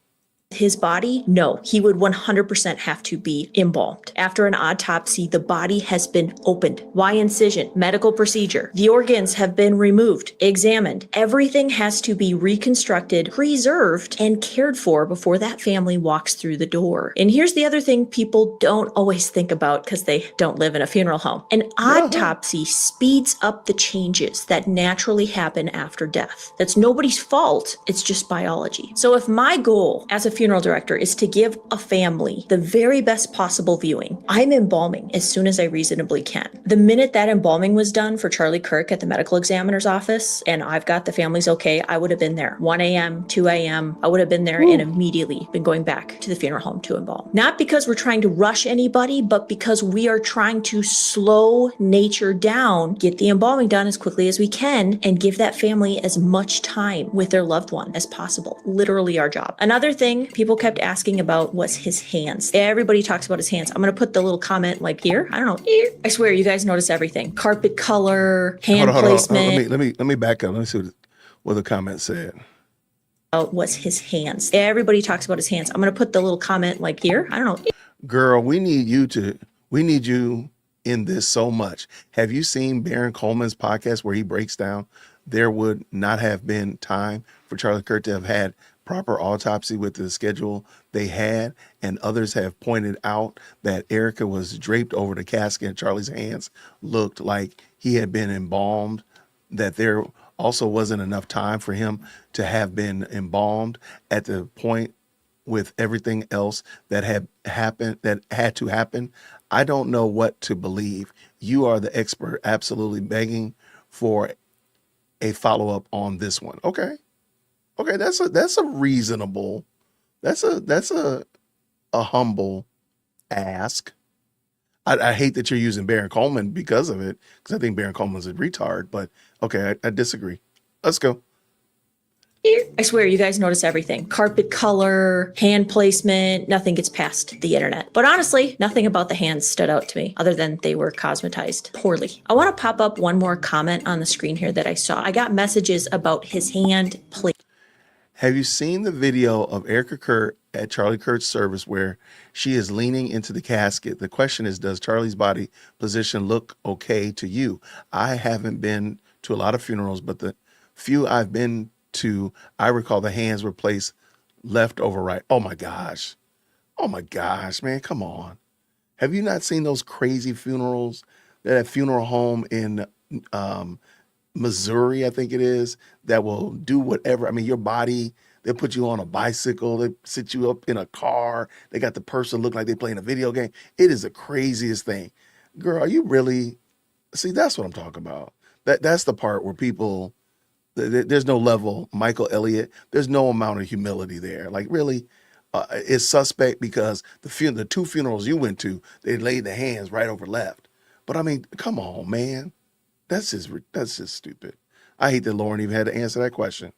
His body? No, he would 100% have to be embalmed. After an autopsy, the body has been opened. Why incision? Medical procedure. The organs have been removed, examined. Everything has to be reconstructed, preserved, and cared for before that family walks through the door. And here's the other thing people don't always think about because they don't live in a funeral home. An autopsy speeds up the changes that naturally happen after death. That's nobody's fault. It's just biology. So if my goal as a funeral director is to give a family the very best possible viewing, I'm embalming as soon as I reasonably can. The minute that embalming was done for Charlie Kirk at the medical examiner's office, and I've got the family's okay, I would have been there. 1 a.m., 2 a.m., I would have been there and immediately been going back to the funeral home to embalm. Not because we're trying to rush anybody, but because we are trying to slow nature down, get the embalming done as quickly as we can, and give that family as much time with their loved one as possible. Literally our job. Another thing people kept asking about was his hands. Everybody talks about his hands. I'm going to put the little comment like here. I don't know. Here. I swear you guys notice everything. Carpet color, hand placement. Let me back up. Let me see what the comment said. Was his hands. Everybody talks about his hands. I'm going to put the little comment like here. I don't know. Girl, we need you in this so much. Have you seen Baron Coleman's podcast where he breaks down there would not have been time for Charlie Kirk to have had proper autopsy with the schedule they had, and others have pointed out that Erica was draped over the casket and Charlie's hands looked like he had been embalmed, that there also wasn't enough time for him to have been embalmed at the point with everything else that had happened, that had to happen. I don't know what to believe. You are the expert, absolutely begging for a follow-up on this one. Okay, that's a reasonable, that's a humble ask. I hate that you're using Baron Coleman because of it, because I think Baron Coleman's a retard. But okay, I disagree. Let's go. I swear, you guys notice everything. Carpet color, hand placement, nothing gets past the internet. But honestly, nothing about the hands stood out to me other than they were cosmetized poorly. I want to pop up one more comment on the screen here that I saw. I got messages about his hand placement. Have you seen the video of Erica Kurt at Charlie Kurt's service where she is leaning into the casket? The question is, does Charlie's body position look okay to you? I haven't been to a lot of funerals, but the few I've been to, I recall the hands were placed left over right. Oh my gosh. Oh my gosh, man, come on. Have you not seen those crazy funerals? That funeral home in Missouri, I think it is, that will do whatever. I mean, your body, they'll put you on a bicycle, they sit you up in a car, they got the person look like they're playing a video game. It is the craziest thing. Girl, are you really? See, that's what I'm talking about. That's the part where people, there's no level. Michael Elliott, there's no amount of humility there. Like, really, it's suspect because the two funerals you went to, they laid the hands right over left. But I mean, come on, man. That's just stupid. I hate that Lauren even had to answer that question.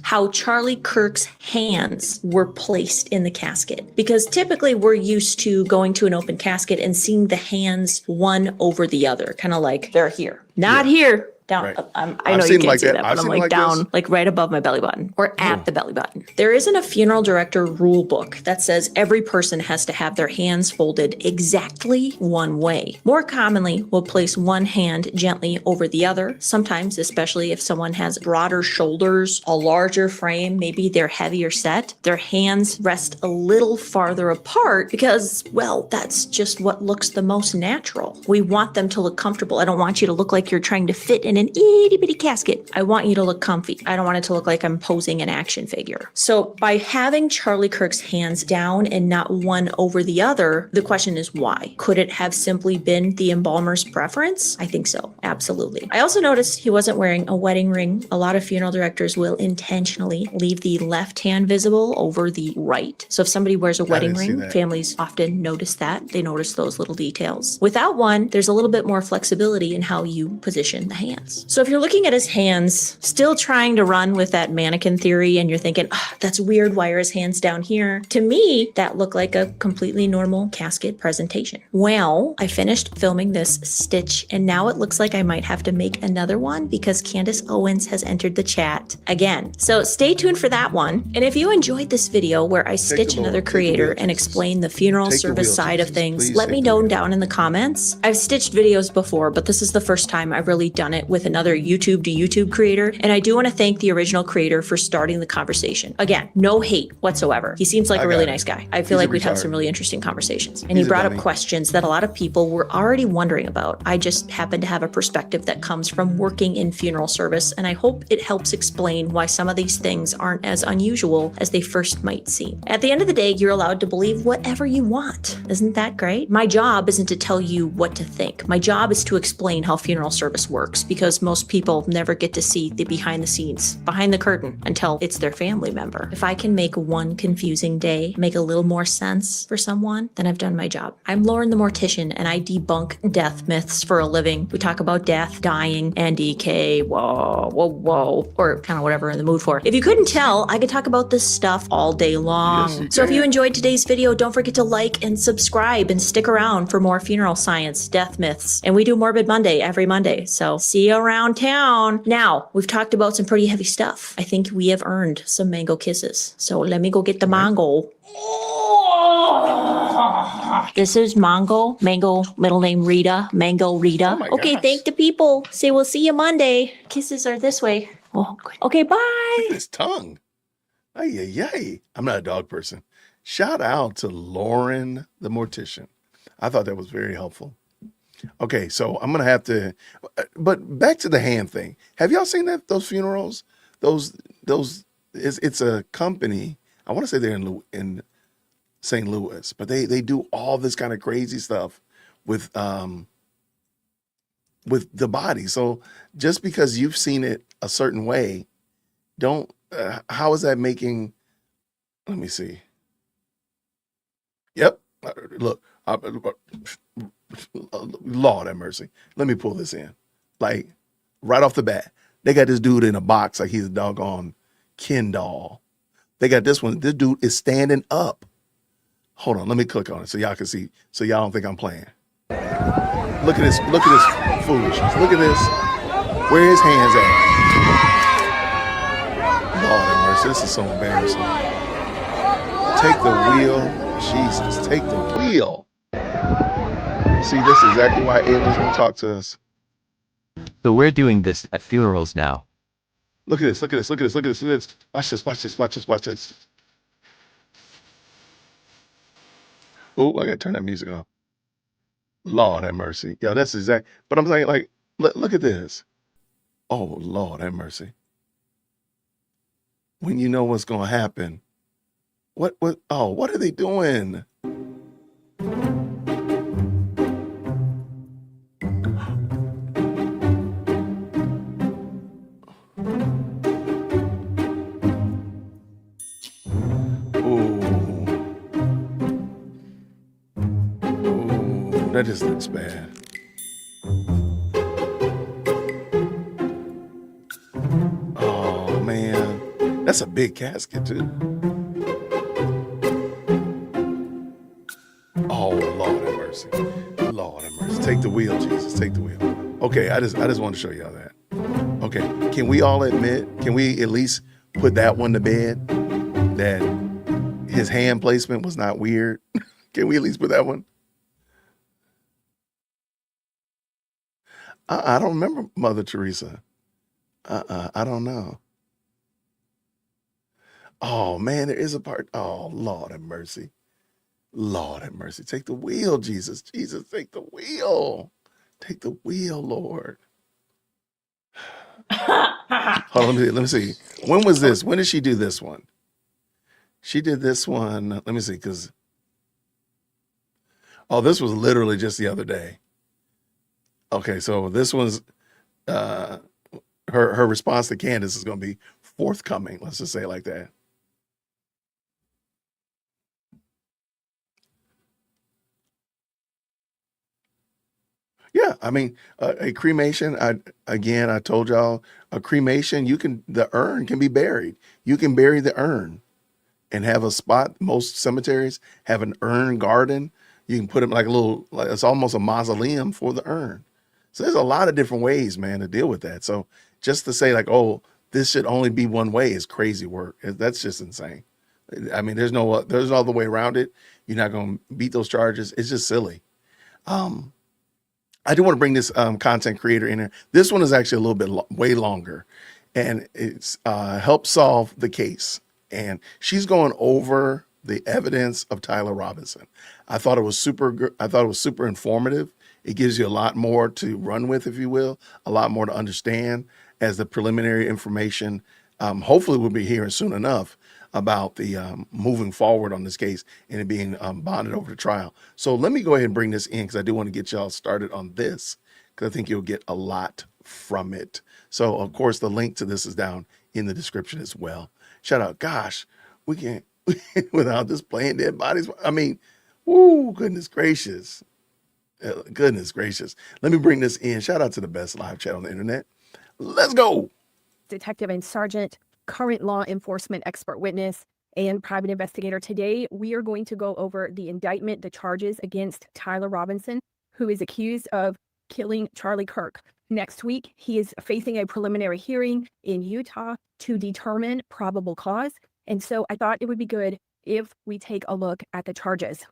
How Charlie Kirk's hands were placed in the casket. Because typically we're used to going to an open casket and seeing the hands one over the other, kind of like they're here. Not here. Down. Right. I I've know seen you can't like see that. that, I've but I'm seen like like down, this. like right above my belly button or at the belly button. There isn't a funeral director rule book that says every person has to have their hands folded exactly one way. More commonly, we'll place one hand gently over the other. Sometimes, especially if someone has broader shoulders, a larger frame, maybe they're heavier set, their hands rest a little farther apart because, well, that's just what looks the most natural. We want them to look comfortable. I don't want you to look like you're trying to fit in an itty bitty casket. I want you to look comfy. I don't want it to look like I'm posing an action figure. So by having Charlie Kirk's hands down and not one over the other, the question is why? Could it have simply been the embalmer's preference? I think so. Absolutely. I also noticed he wasn't wearing a wedding ring. A lot of funeral directors will intentionally leave the left hand visible over the right. So if somebody wears a wedding didn't see ring, that. families often notice that. They notice those little details. Without one, there's a little bit more flexibility in how you position the hands. So if you're looking at his hands, still trying to run with that mannequin theory, and you're thinking, oh, that's weird, why are his hands down here? To me, that looked like a completely normal casket presentation. Well, I finished filming this stitch, and now it looks like I might have to make another one because Candace Owens has entered the chat again. So stay tuned for that one. And if you enjoyed this video where I stitch the another Lord, take the creator wheel, and Jesus. explain the funeral Take the service wheel, side of Jesus. things, Please let take me the know wheel. down in the comments. I've stitched videos before, but this is the first time I've really done it with another YouTube to YouTube creator. And I do want to thank the original creator for starting the conversation. Again, no hate whatsoever. He seems like I a really got it. nice guy. I He's feel a like we'd have retard. some really interesting conversations. And he He's a brought up dummy. questions that a lot of people were already wondering about. I just happen to have a perspective that comes from working in funeral service, and I hope it helps explain why some of these things aren't as unusual as they first might seem. At the end of the day, you're allowed to believe whatever you want. Isn't that great? My job isn't to tell you what to think. My job is to explain how funeral service works, because most people never get to see the behind the scenes, behind the curtain, until it's their family member. If I can make one confusing day make a little more sense for someone, then I've done my job. I'm Lauren the Mortician, and I debunk death myths for a living. We talk about death, dying, and decay, whoa, or kind of whatever in the mood for. If you couldn't tell, I could talk about this stuff all day long. Yes, you So if you can. enjoyed today's video, don't forget to like and subscribe and stick around for more funeral science, death myths. And we do Morbid Monday every Monday. So see you around town. Now, we've talked about some pretty heavy stuff. I think we have earned some mango kisses. So let me go get the mango. This is Mango, middle name Rita, Mango Rita. my Okay, gosh. thank the people. Say we'll see you Monday. Kisses are this way. Oh, good. Okay, bye. Look at his tongue. Ay, ay, ay. I'm not a dog person. Shout out to Lauren the Mortician. I thought that was very helpful. Okay, so I'm gonna have to, but back to the hand thing. Have y'all seen those funerals? It's a company. I want to say they're in St. Louis, but they do all this kind of crazy stuff with the body. So just because you've seen it a certain way, don't. How is that making? Let me see. Yep. Look, Lord have mercy. Let me pull this in. Like right off the bat, they got this dude in a box like he's a doggone Ken doll. They got this one. This dude is standing up. Hold on, let me click on it so y'all can see. So y'all don't think I'm playing. Look at this. Look at this foolishness. Look at this. Where his hands at? Lord have mercy. This is so embarrassing. Take the wheel. Jesus, take the wheel. See, this is exactly why aliens won't talk to us. So we're doing this at funerals now. Look at this. Look at this. Look at this. Look at this. Look at this. Watch this. Watch this. Watch this. Watch this. Oh, I gotta turn that music off. Lord have mercy. Yo, that's exact. But I'm saying, like, look at this. Oh, Lord have mercy. When you know what's gonna happen. What are they doing? That just looks bad. Oh man, that's a big casket too. Oh Lord have mercy, Lord have mercy. Take the wheel, Jesus. Take the wheel. Okay, I just want to show y'all that. Okay, can we all admit? Can we at least put that one to bed? That his hand placement was not weird. Can we at least put that one? I don't remember Mother Teresa. I don't know. Oh man, there is a part. Oh Lord have mercy. Lord have mercy. Take the wheel, Jesus. Jesus, take the wheel. Take the wheel, Lord. Hold on, let me see. When was this? When did she do this one? She did this one. Let me see, because this was literally just the other day. Okay, so this one's her response to Candace is going to be forthcoming. Let's just say it like that. Yeah, I mean, a cremation. I told y'all a cremation. The urn can be buried. You can bury the urn and have a spot. Most cemeteries have an urn garden. You can put it like it's almost a mausoleum for the urn. So there's a lot of different ways, man, to deal with that. So just to say like, oh, this should only be one way is crazy work. That's just insane. I mean, there's no other way around it. You're not going to beat those charges. It's just silly. I do want to bring this content creator in here. This one is actually a little bit way longer, and it's help solve the case. And she's going over the evidence of Tyler Robinson. I thought it was super informative. It gives you a lot more to run with, if you will, a lot more to understand as the preliminary information. Hopefully we'll be hearing soon enough about the moving forward on this case and it being bonded over to trial. So let me go ahead and bring this in because I do want to get y'all started on this because I think you'll get a lot from it. So of course the link to this is down in the description as well. Shout out, gosh, we can't without this playing dead bodies. I mean, woo, goodness gracious. Goodness gracious. Let me bring this in. Shout out to the best live chat on the internet. Let's go. Detective and Sergeant, current law enforcement expert witness, and private investigator. Today, we are going to go over the indictment, the charges against Tyler Robinson, who is accused of killing Charlie Kirk. Next week, he is facing a preliminary hearing in Utah to determine probable cause. And so I thought it would be good if we take a look at the charges.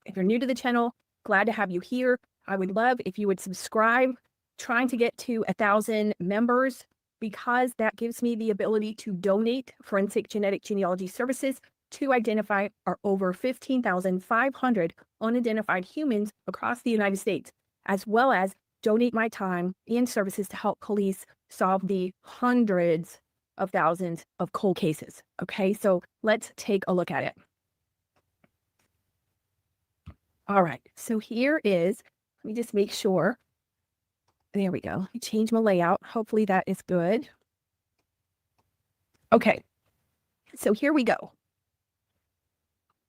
If you're new to the channel, glad to have you here. I would love if you would subscribe, trying to get to 1,000 members, because that gives me the ability to donate forensic genetic genealogy services to identify our over 15,500 unidentified humans across the United States, as well as donate my time and services to help police solve the hundreds of thousands of cold cases. Okay, so let's take a look at it. All right, so here is, let me just make sure. There we go. Let me change my layout. Hopefully that is good. Okay, so here we go.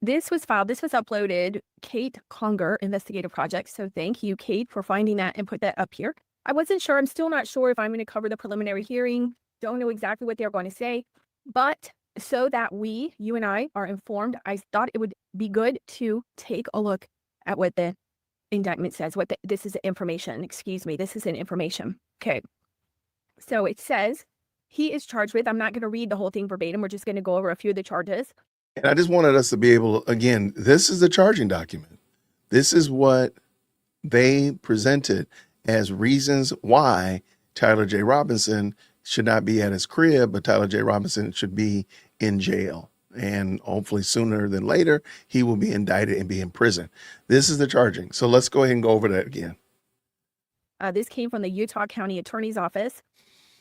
This was filed, this was uploaded, Kate Conger, Investigative Project. So thank you, Kate, for finding that and put that up here. I wasn't sure, I'm still not sure if I'm going to cover the preliminary hearing. Don't know exactly what they're going to say, but so that you and I are informed, I thought it would be good to take a look at what the indictment says, this is information, excuse me, this is an information. Okay. So it says he is charged with, I'm not going to read the whole thing verbatim. We're just going to go over a few of the charges. And I just wanted us to be able, again, this is the charging document. This is what they presented as reasons why Tyler J. Robinson should not be at his crib, but Tyler J. Robinson should be in jail. And hopefully sooner than later, he will be indicted and be in prison. This is the charging. So let's go ahead and go over that again. This came from the Utah County Attorney's Office.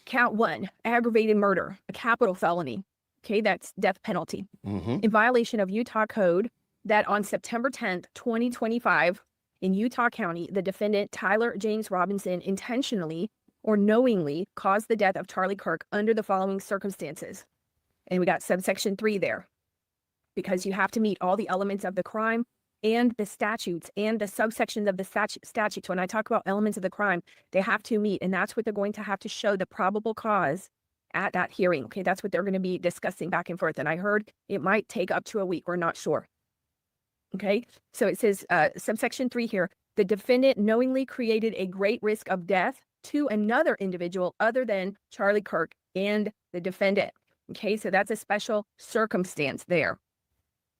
Count 1, aggravated murder, a capital felony. Okay, that's death penalty. In violation of Utah code that on September 10th, 2025, in Utah County, the defendant, Tyler James Robinson, intentionally or knowingly caused the death of Charlie Kirk under the following circumstances. And we got subsection 3 there, because you have to meet all the elements of the crime and the statutes and the subsections of the statutes. When I talk about elements of the crime, they have to meet, and that's what they're going to have to show the probable cause at that hearing. Okay, that's what they're going to be discussing back and forth. And I heard it might take up to a week. We're not sure. Okay, so it says subsection 3 here, the defendant knowingly created a great risk of death to another individual other than Charlie Kirk and the defendant. Okay, so that's a special circumstance there.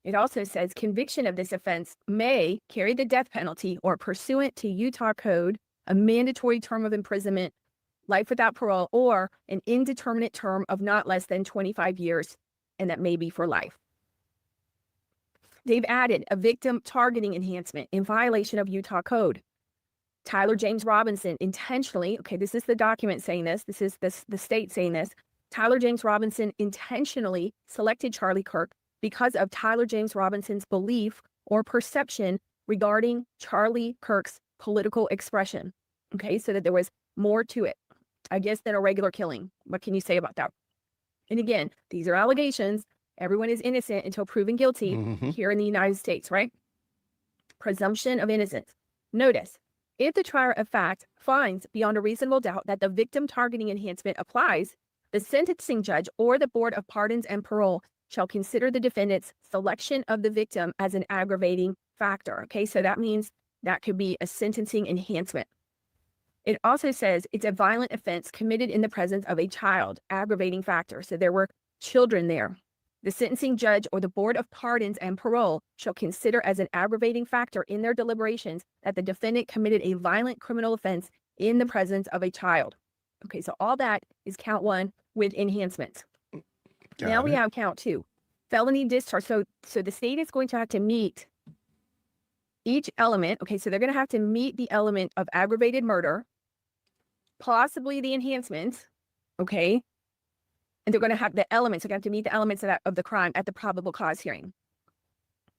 It also says conviction of this offense may carry the death penalty or, pursuant to Utah code, a mandatory term of imprisonment, life without parole, or an indeterminate term of not less than 25 years, and that may be for life. They've added a victim targeting enhancement in violation of Utah code. Tyler James Robinson intentionally, okay, this is the document saying this is the state saying this, Tyler James Robinson intentionally selected Charlie Kirk because of Tyler James Robinson's belief or perception regarding Charlie Kirk's political expression. Okay, so that there was more to it, I guess, than a regular killing. What can you say about that? And again, these are allegations. Everyone is innocent until proven guilty here in the United States, right? Presumption of innocence. Notice, if the trier of fact finds beyond a reasonable doubt that the victim targeting enhancement applies, the sentencing judge or the Board of Pardons and Parole shall consider the defendant's selection of the victim as an aggravating factor. Okay, so that means that could be a sentencing enhancement. It also says it's a violent offense committed in the presence of a child, aggravating factor. So there were children there. The sentencing judge or the Board of Pardons and Parole shall consider as an aggravating factor in their deliberations that the defendant committed a violent criminal offense in the presence of a child. Okay, so all that is count 1 with enhancements. Now we have count 2, felony discharge. So the state is going to have to meet each element. Okay, so they're going to have to meet the element of aggravated murder, possibly the enhancements. Okay, and they're going to have the elements. They're going to have to meet the elements of the crime at the probable cause hearing.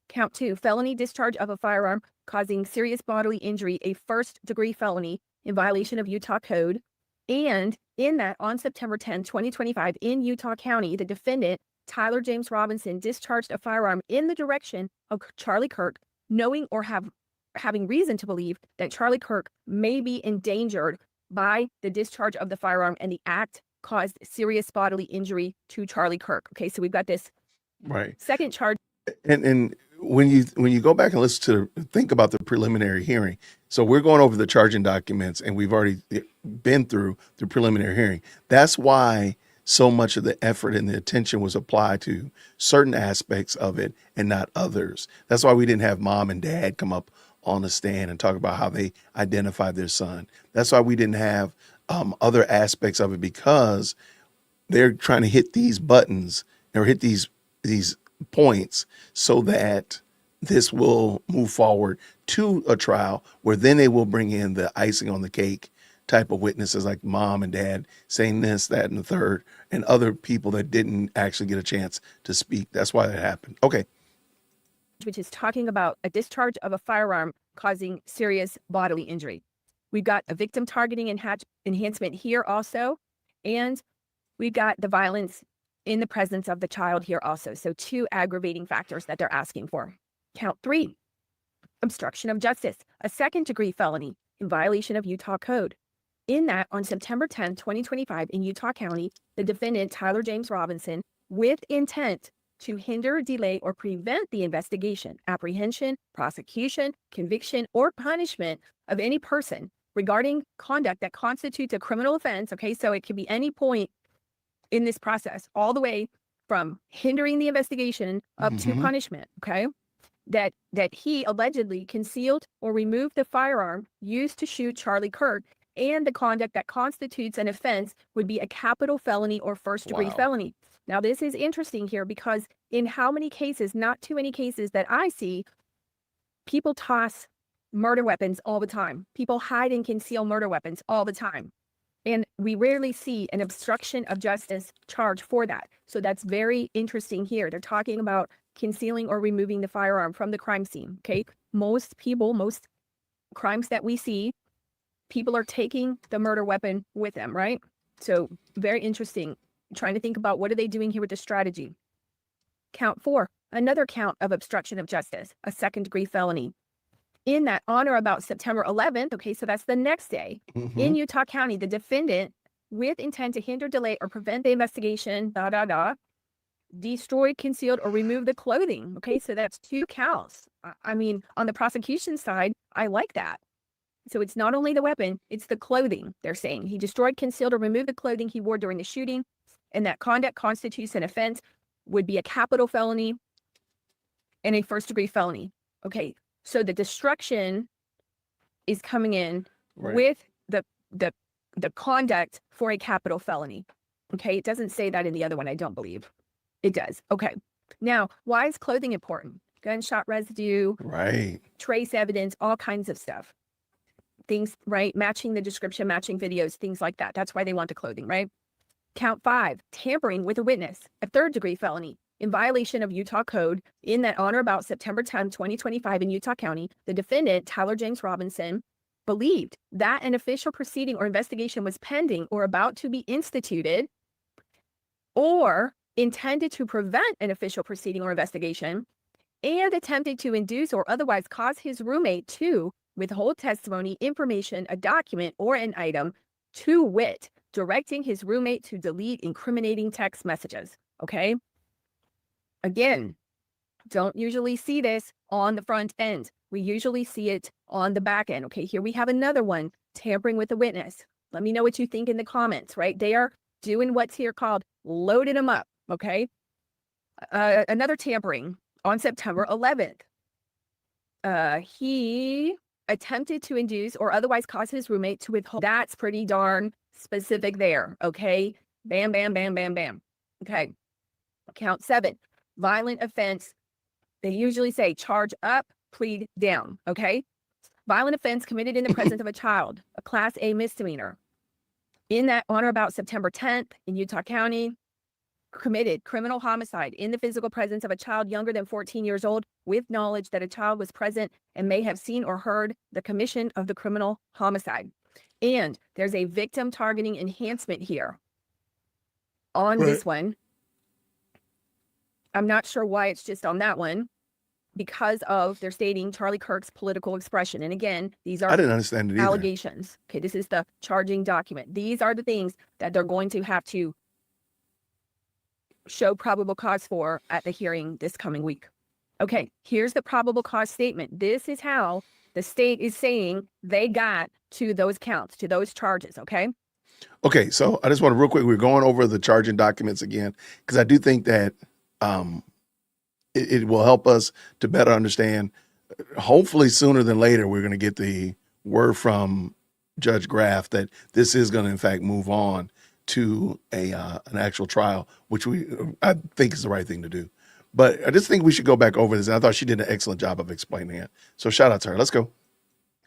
Count 2, felony discharge of a firearm causing serious bodily injury, a first-degree felony in violation of Utah code. And in that, on September 10, 2025, in Utah County, the defendant, Tyler James Robinson, discharged a firearm in the direction of Charlie Kirk, knowing or having reason to believe that Charlie Kirk may be endangered by the discharge of the firearm, and the act caused serious bodily injury to Charlie Kirk. Okay, so we've got this second charge. And when you go back and listen to think about the preliminary hearing, so we're going over the charging documents, and we've already been through the preliminary hearing. That's why so much of the effort and the attention was applied to certain aspects of it and not others. That's why we didn't have mom and dad come up on the stand and talk about how they identified their son. That's why we didn't have other aspects of it, because they're trying to hit these buttons or hit these points so that this will move forward to a trial where then they will bring in the icing on the cake type of witnesses like mom and dad saying this, that, and the third, and other people that didn't actually get a chance to speak. That's why that happened. Okay. Which is talking about a discharge of a firearm causing serious bodily injury. We've got a victim targeting enhancement here also, and we've got the violence in the presence of the child here also. So 2 aggravating factors that they're asking for. Count 3, obstruction of justice, a second-degree felony in violation of Utah code. In that, on September 10, 2025, in Utah County, the defendant, Tyler James Robinson, with intent to hinder, delay, or prevent the investigation, apprehension, prosecution, conviction, or punishment of any person regarding conduct that constitutes a criminal offense. Okay, so it could be any point in this process, all the way from hindering the investigation up to punishment. Okay, that he allegedly concealed or removed the firearm used to shoot Charlie Kirk, and the conduct that constitutes an offense would be a capital felony or first-degree Wow. felony. Now, this is interesting here because in how many cases, not too many cases that I see, people toss murder weapons all the time. People hide and conceal murder weapons all the time. And we rarely see an obstruction of justice charge for that. So that's very interesting here. They're talking about concealing or removing the firearm from the crime scene. Okay. Most crimes that we see, people are taking the murder weapon with them, right? So very interesting. Trying to think about what are they doing here with the strategy. Count 4, another count of obstruction of justice, a second-degree felony. In that, on or about September 11th, okay, so that's the next day, in Utah County, the defendant, with intent to hinder, delay, or prevent the investigation, destroyed, concealed, or removed the clothing. Okay, so that's 2 counts. I mean, on the prosecution side, I like that. So it's not only the weapon, it's the clothing, they're saying. He destroyed, concealed, or removed the clothing he wore during the shooting, and that conduct constitutes an offense, would be a capital felony and a first-degree felony. Okay, so the destruction is coming in with the conduct for a capital felony. Okay, it doesn't say that in the other one, I don't believe. It does. Okay, now, why is clothing important? Gunshot residue, Right. trace evidence, all kinds of stuff. Things, right? Matching the description, matching videos, things like that. That's why they want the clothing, right? Count 5, tampering with a witness, a third-degree felony in violation of Utah code. In that, on or about September 10, 2025 in Utah County, the defendant, Tyler James Robinson, believed that an official proceeding or investigation was pending or about to be instituted, or intended to prevent an official proceeding or investigation, and attempted to induce or otherwise cause his roommate to withhold testimony, information, a document, or an item, to wit, directing his roommate to delete incriminating text messages. Okay. Again, don't usually see this on the front end. We usually see it on the back end. Okay, here we have another one, tampering with a witness. Let me know what you think in the comments, right? They are doing what's here called loading them up. Okay. Another tampering on September 11th. He attempted to induce or otherwise cause his roommate to withhold. That's pretty darn specific there. Okay. Bam, bam, bam, bam, bam. Okay. Count 7, violent offense. They usually say charge up, plead down. Okay. Violent offense committed in the presence of a child, a class A misdemeanor. In that, on or about September 10th in Utah County, committed criminal homicide in the physical presence of a child younger than 14 years old with knowledge that a child was present and may have seen or heard the commission of the criminal homicide. And there's a victim targeting enhancement here on this one. I'm not sure why it's just on that one, because of they're stating Charlie Kirk's political expression. And again, these I are didn't understand it either. allegations. Okay, this is the charging document. These are the things that they're going to have to show probable cause for at the hearing this coming week. Okay, here's the probable cause statement. This is how the state is saying they got to those counts, to those charges. Okay. Okay, so I just want to real quick, we're going over the charging documents again, because I do think that it will help us to better understand. Hopefully sooner than later, we're going to get the word from Judge Graff that this is going to in fact move on to an actual trial, which I think is the right thing to do. But I just think we should go back over this. And I thought she did an excellent job of explaining it. So shout out to her. Let's go.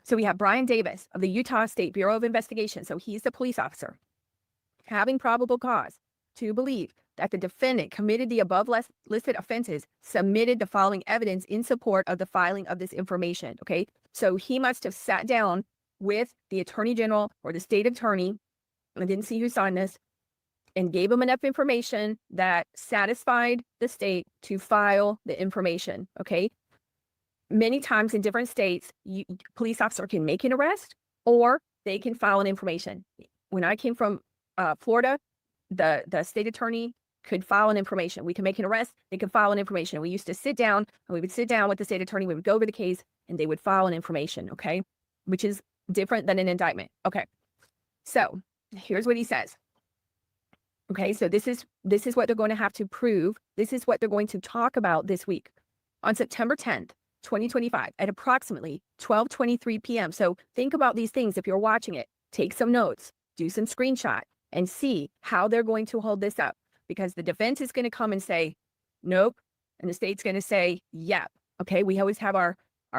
So we have Brian Davis of the Utah State Bureau of Investigation. So he's the police officer having probable cause to believe that the defendant committed the above listed offenses, submitted the following evidence in support of the filing of this information. Okay. So he must have sat down with the attorney general or the state attorney. I didn't see who signed this. and gave them enough information that satisfied the state to file the information. Okay. Many times in different states, police officer can make an arrest or they can file an information. When I came from Florida, the state attorney could file an information. We can make an arrest, they could file an information. We used to sit down and we would sit down with the state attorney, we would go over the case and they would file an information, okay? Which is different than an indictment. Okay. So here's what he says. Okay, so this is what they're going to have to prove. This is what they're going to talk about this week. On September 10th, 2025, at approximately 12:23 p.m. So think about these things. If you're watching it, take some notes, do some screenshot, and see how they're going to hold this up. Because the defense is going to come and say, nope. And the state's going to say, yep. Okay, we always have our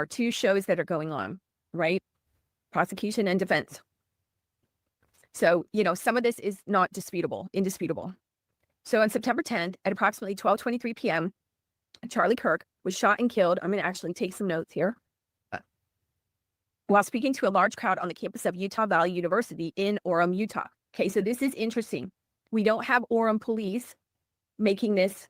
two shows that are going on, right? Prosecution and defense. So, some of this is not indisputable. So on September 10th at approximately 12:23 p.m., Charlie Kirk was shot and killed. I'm going to actually take some notes here. While speaking to a large crowd on the campus of Utah Valley University in Orem, Utah. Okay, so this is interesting. We don't have Orem police making this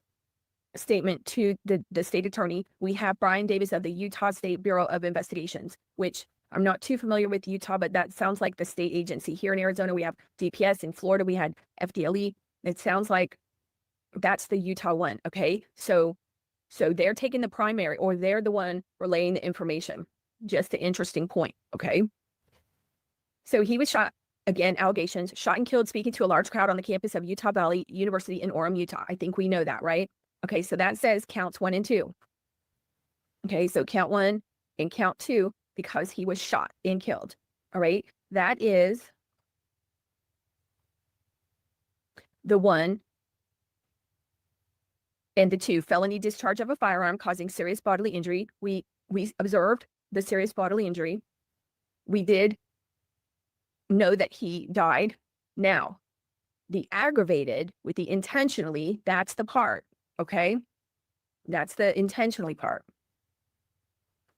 statement to the state attorney. We have Brian Davis of the Utah State Bureau of Investigations, which I'm not too familiar with Utah, but that sounds like the state agency. Here in Arizona, we have DPS. In Florida, we had FDLE. It sounds like that's the Utah one, okay? So they're taking the primary, or they're the one relaying the information. Just an interesting point, okay? So he was shot, again, allegations, shot and killed speaking to a large crowd on the campus of Utah Valley University in Orem, Utah. I think we know that, right? Okay, so that says counts 1 and 2. Okay, so count 1 and count 2, because he was shot and killed. All right. That is the 1 and the 2, felony discharge of a firearm causing serious bodily injury. We observed the serious bodily injury. We did know that he died. Now, the aggravated with the intentionally, that's the part. Okay. That's the intentionally part.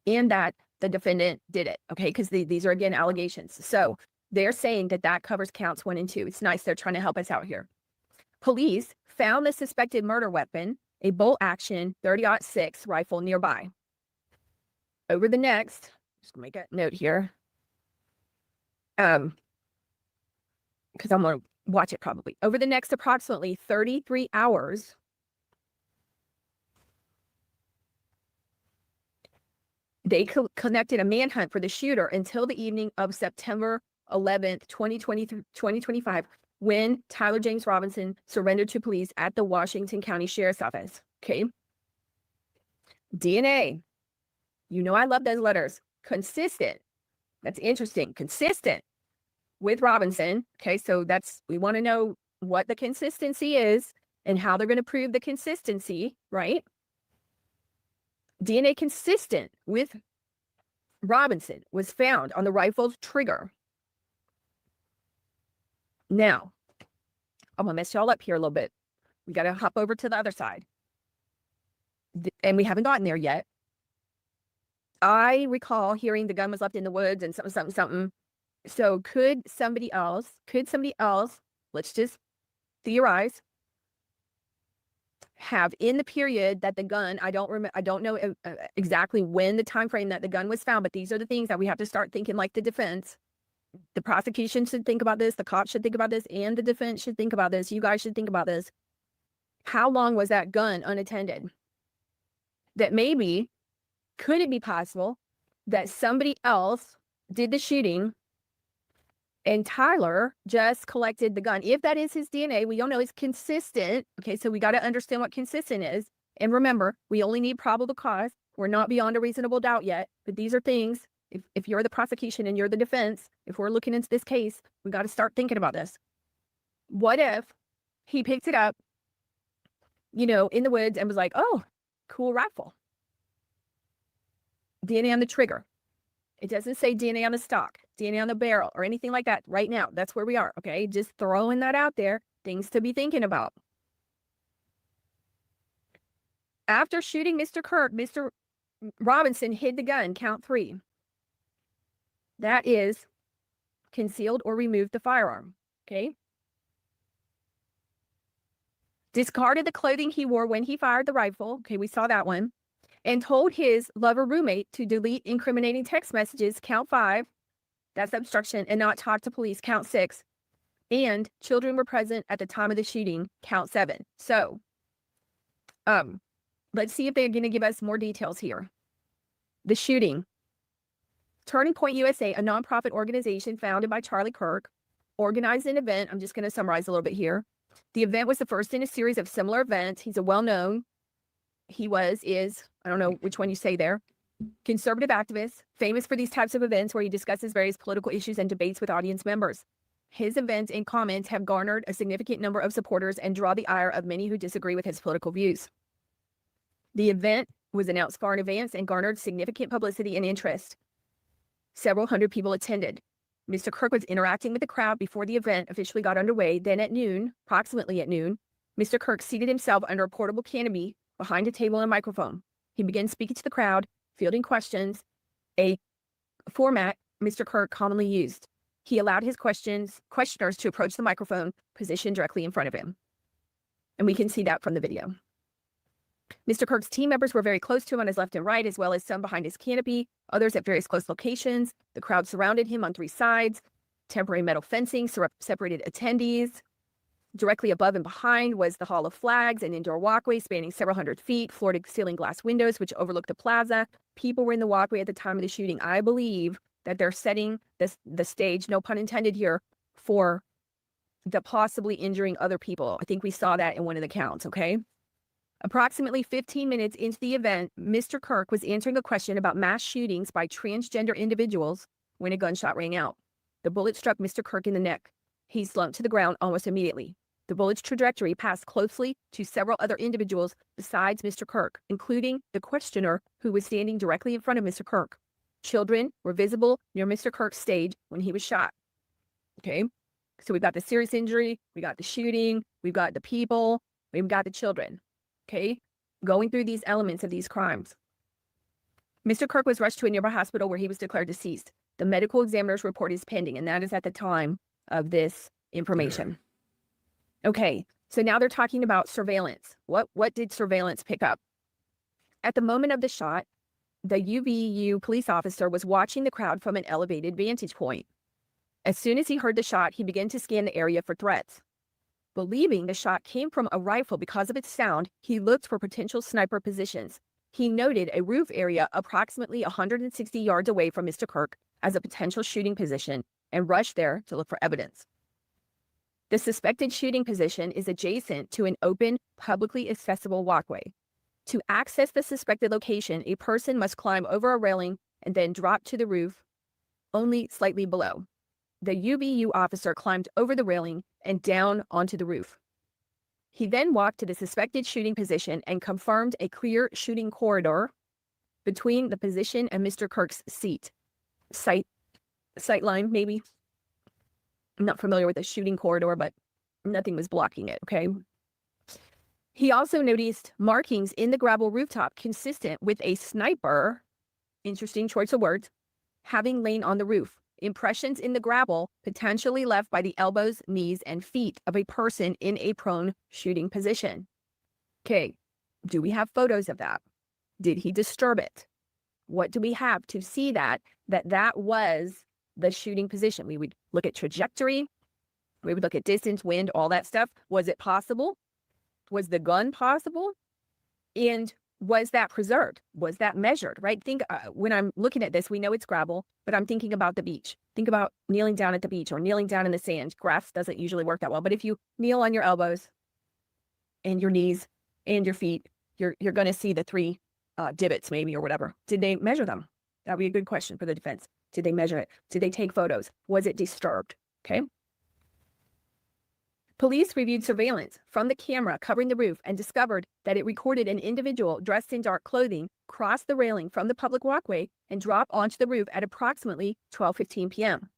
And that the defendant did it, okay? Because these are, again, allegations. So they're saying that covers counts 1 and 2. It's nice. They're trying to help us out here. Police found the suspected murder weapon, a bolt-action 30-06 rifle nearby. Over the next, just gonna make a note here, because I'm going to watch it probably. Over the next approximately 33 hours, they conducted a manhunt for the shooter until the evening of September 11th, 2025, when Tyler James Robinson surrendered to police at the Washington County Sheriff's Office. Okay. DNA. I love those letters. Consistent. That's interesting. Consistent with Robinson. Okay. So we want to know what the consistency is and how they're going to prove the consistency, right? DNA consistent with Robinson was found on the rifle's trigger. Now, I'm going to mess y'all up here a little bit. We got to hop over to the other side. And we haven't gotten there yet. I recall hearing the gun was left in the woods and something. So could somebody else, let's just theorize, have in the period that the gun, I don't know exactly when the time frame that the gun was found, but these are the things that we have to start thinking, like the defense. The prosecution should think about this, the cops should think about this, and the defense should think about this. You guys should think about this. How long was that gun unattended? That maybe, could it be possible that somebody else did the shooting and Tyler just collected the gun? If that is his DNA, we don't know, it's consistent. Okay, so we got to understand what consistent is. And remember, we only need probable cause. We're not beyond a reasonable doubt yet, but these are things, if you're the prosecution and you're the defense, if we're looking into this case, we got to start thinking about this. What if he picked it up, in the woods and was like, oh, cool rifle. DNA on the trigger. It doesn't say DNA on the stock, DNA on the barrel, or anything like that right now. That's where we are, okay? Just throwing that out there, things to be thinking about. After shooting Mr. Kirk, Mr. Robinson hid the gun, count 3. That is concealed or removed the firearm, okay? discarded the clothing he wore when he fired the rifle. Okay, we saw that one. And told his lover roommate to delete incriminating text messages, count 5, that's obstruction, and not talk to police, count 6. And children were present at the time of the shooting, count 7. So, let's see if they're going to give us more details here. The shooting. Turning Point USA, a nonprofit organization founded by Charlie Kirk, organized an event. I'm just going to summarize a little bit here. The event was the first in a series of similar events. He's a well-known, I don't know which one you say there, conservative activist, famous for these types of events where he discusses various political issues and debates with audience members. His events and comments have garnered a significant number of supporters and draw the ire of many who disagree with his political views. The event was announced far in advance and garnered significant publicity and interest. Several hundred people attended. Mr. Kirk was interacting with the crowd before the event officially got underway. Then at noon, approximately at noon, Mr. Kirk seated himself under a portable canopy behind a table and a microphone. He began speaking to the crowd, fielding questions, a format Mr. Kirk commonly used. He allowed his questioners to approach the microphone positioned directly in front of him. And we can see that from the video. Mr. Kirk's team members were very close to him on his left and right, as well as some behind his canopy, others at various close locations. The crowd surrounded him on 3 sides. Temporary metal fencing separated attendees. Directly above and behind was the Hall of Flags, an indoor walkway spanning several hundred feet, floor-to-ceiling glass windows, which overlooked the plaza. People were in the walkway at the time of the shooting. I believe that they're setting the stage, no pun intended here, for the possibly injuring other people. I think we saw that in one of the counts, okay? Approximately 15 minutes into the event, Mr. Kirk was answering a question about mass shootings by transgender individuals when a gunshot rang out. The bullet struck Mr. Kirk in the neck. He slumped to the ground almost immediately. The bullet's trajectory passed closely to several other individuals besides Mr. Kirk, including the questioner who was standing directly in front of Mr. Kirk. Children were visible near Mr. Kirk's stage when he was shot. Okay, so we've got the serious injury, we got the shooting, we've got the people, we've got the children. Okay, going through these elements of these crimes. Mr. Kirk was rushed to a nearby hospital where he was declared deceased. The medical examiner's report is pending, and that is at the time of this information. Okay, so now they're talking about surveillance. What did surveillance pick up? At the moment of the shot, the UVU police officer was watching the crowd from an elevated vantage point. As soon as he heard the shot, he began to scan the area for threats. Believing the shot came from a rifle because of its sound, he looked for potential sniper positions. He noted a roof area approximately 160 yards away from Mr. Kirk as a potential shooting position and rushed there to look for evidence. The suspected shooting position is adjacent to an open, publicly accessible walkway. To access the suspected location, a person must climb over a railing and then drop to the roof, only slightly below. The UVU officer climbed over the railing and down onto the roof. He then walked to the suspected shooting position and confirmed a clear shooting corridor between the position and Mr. Kirk's sight line, maybe. I'm not familiar with the shooting corridor, but nothing was blocking it, okay? He also noticed markings in the gravel rooftop consistent with a sniper, interesting choice of words, having lain on the roof. Impressions in the gravel potentially left by the elbows, knees, and feet of a person in a prone shooting position. Okay, do we have photos of that? Did he disturb it? What do we have to see that was the shooting position? We would look at trajectory. We would look at distance, wind, all that stuff. Was it possible? Was the gun possible? And was that preserved? Was that measured, right? Think when I'm looking at this, we know it's gravel, but I'm thinking about the beach. Think about kneeling down at the beach or kneeling down in the sand. Grass doesn't usually work that well, but if you kneel on your elbows and your knees and your feet, you're going to see the 3 divots maybe or whatever. Did they measure them? That would be a good question for the defense. Did they measure it? Did they take photos? Was it disturbed? Okay. Police reviewed surveillance from the camera covering the roof and discovered that it recorded an individual dressed in dark clothing cross the railing from the public walkway and drop onto the roof at approximately 12:15 p.m.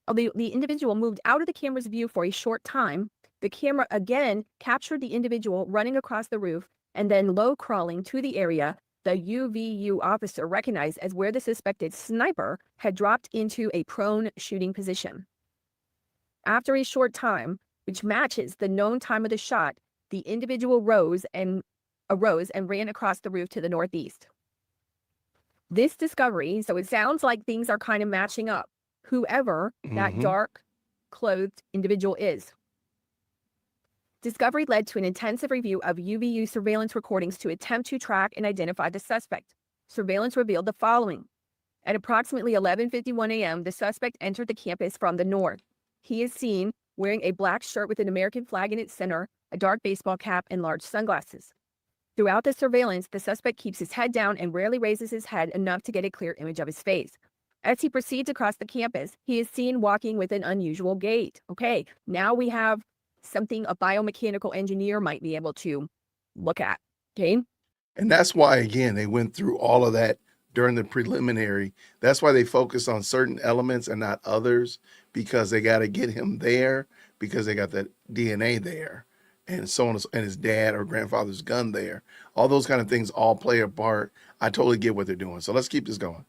Although the individual moved out of the camera's view for a short time, the camera again captured the individual running across the roof and then low crawling to the area the UVU officer recognized as where the suspected sniper had dropped into a prone shooting position. After a short time, which matches the known time of the shot, the individual arose and ran across the roof to the northeast. This discovery, so it sounds like things are kind of matching up. Whoever that Mhm. dark clothed individual is. Discovery led to an intensive review of UVU surveillance recordings to attempt to track and identify the suspect. Surveillance revealed the following. At approximately 11:51 a.m., the suspect entered the campus from the north. He is seen wearing a black shirt with an American flag in its center, a dark baseball cap, and large sunglasses. Throughout the surveillance, the suspect keeps his head down and rarely raises his head enough to get a clear image of his face. As he proceeds across the campus, he is seen walking with an unusual gait. Okay, now we have something a biomechanical engineer might be able to look at. Okay, And that's why, again, they went through all of that during the preliminary. That's why they focus on certain elements and not others, because they got to get him there, because they got the DNA there, and so on, and his dad or grandfather's gun there. All those kind of things all play a part. I totally get what they're doing. So let's keep this going.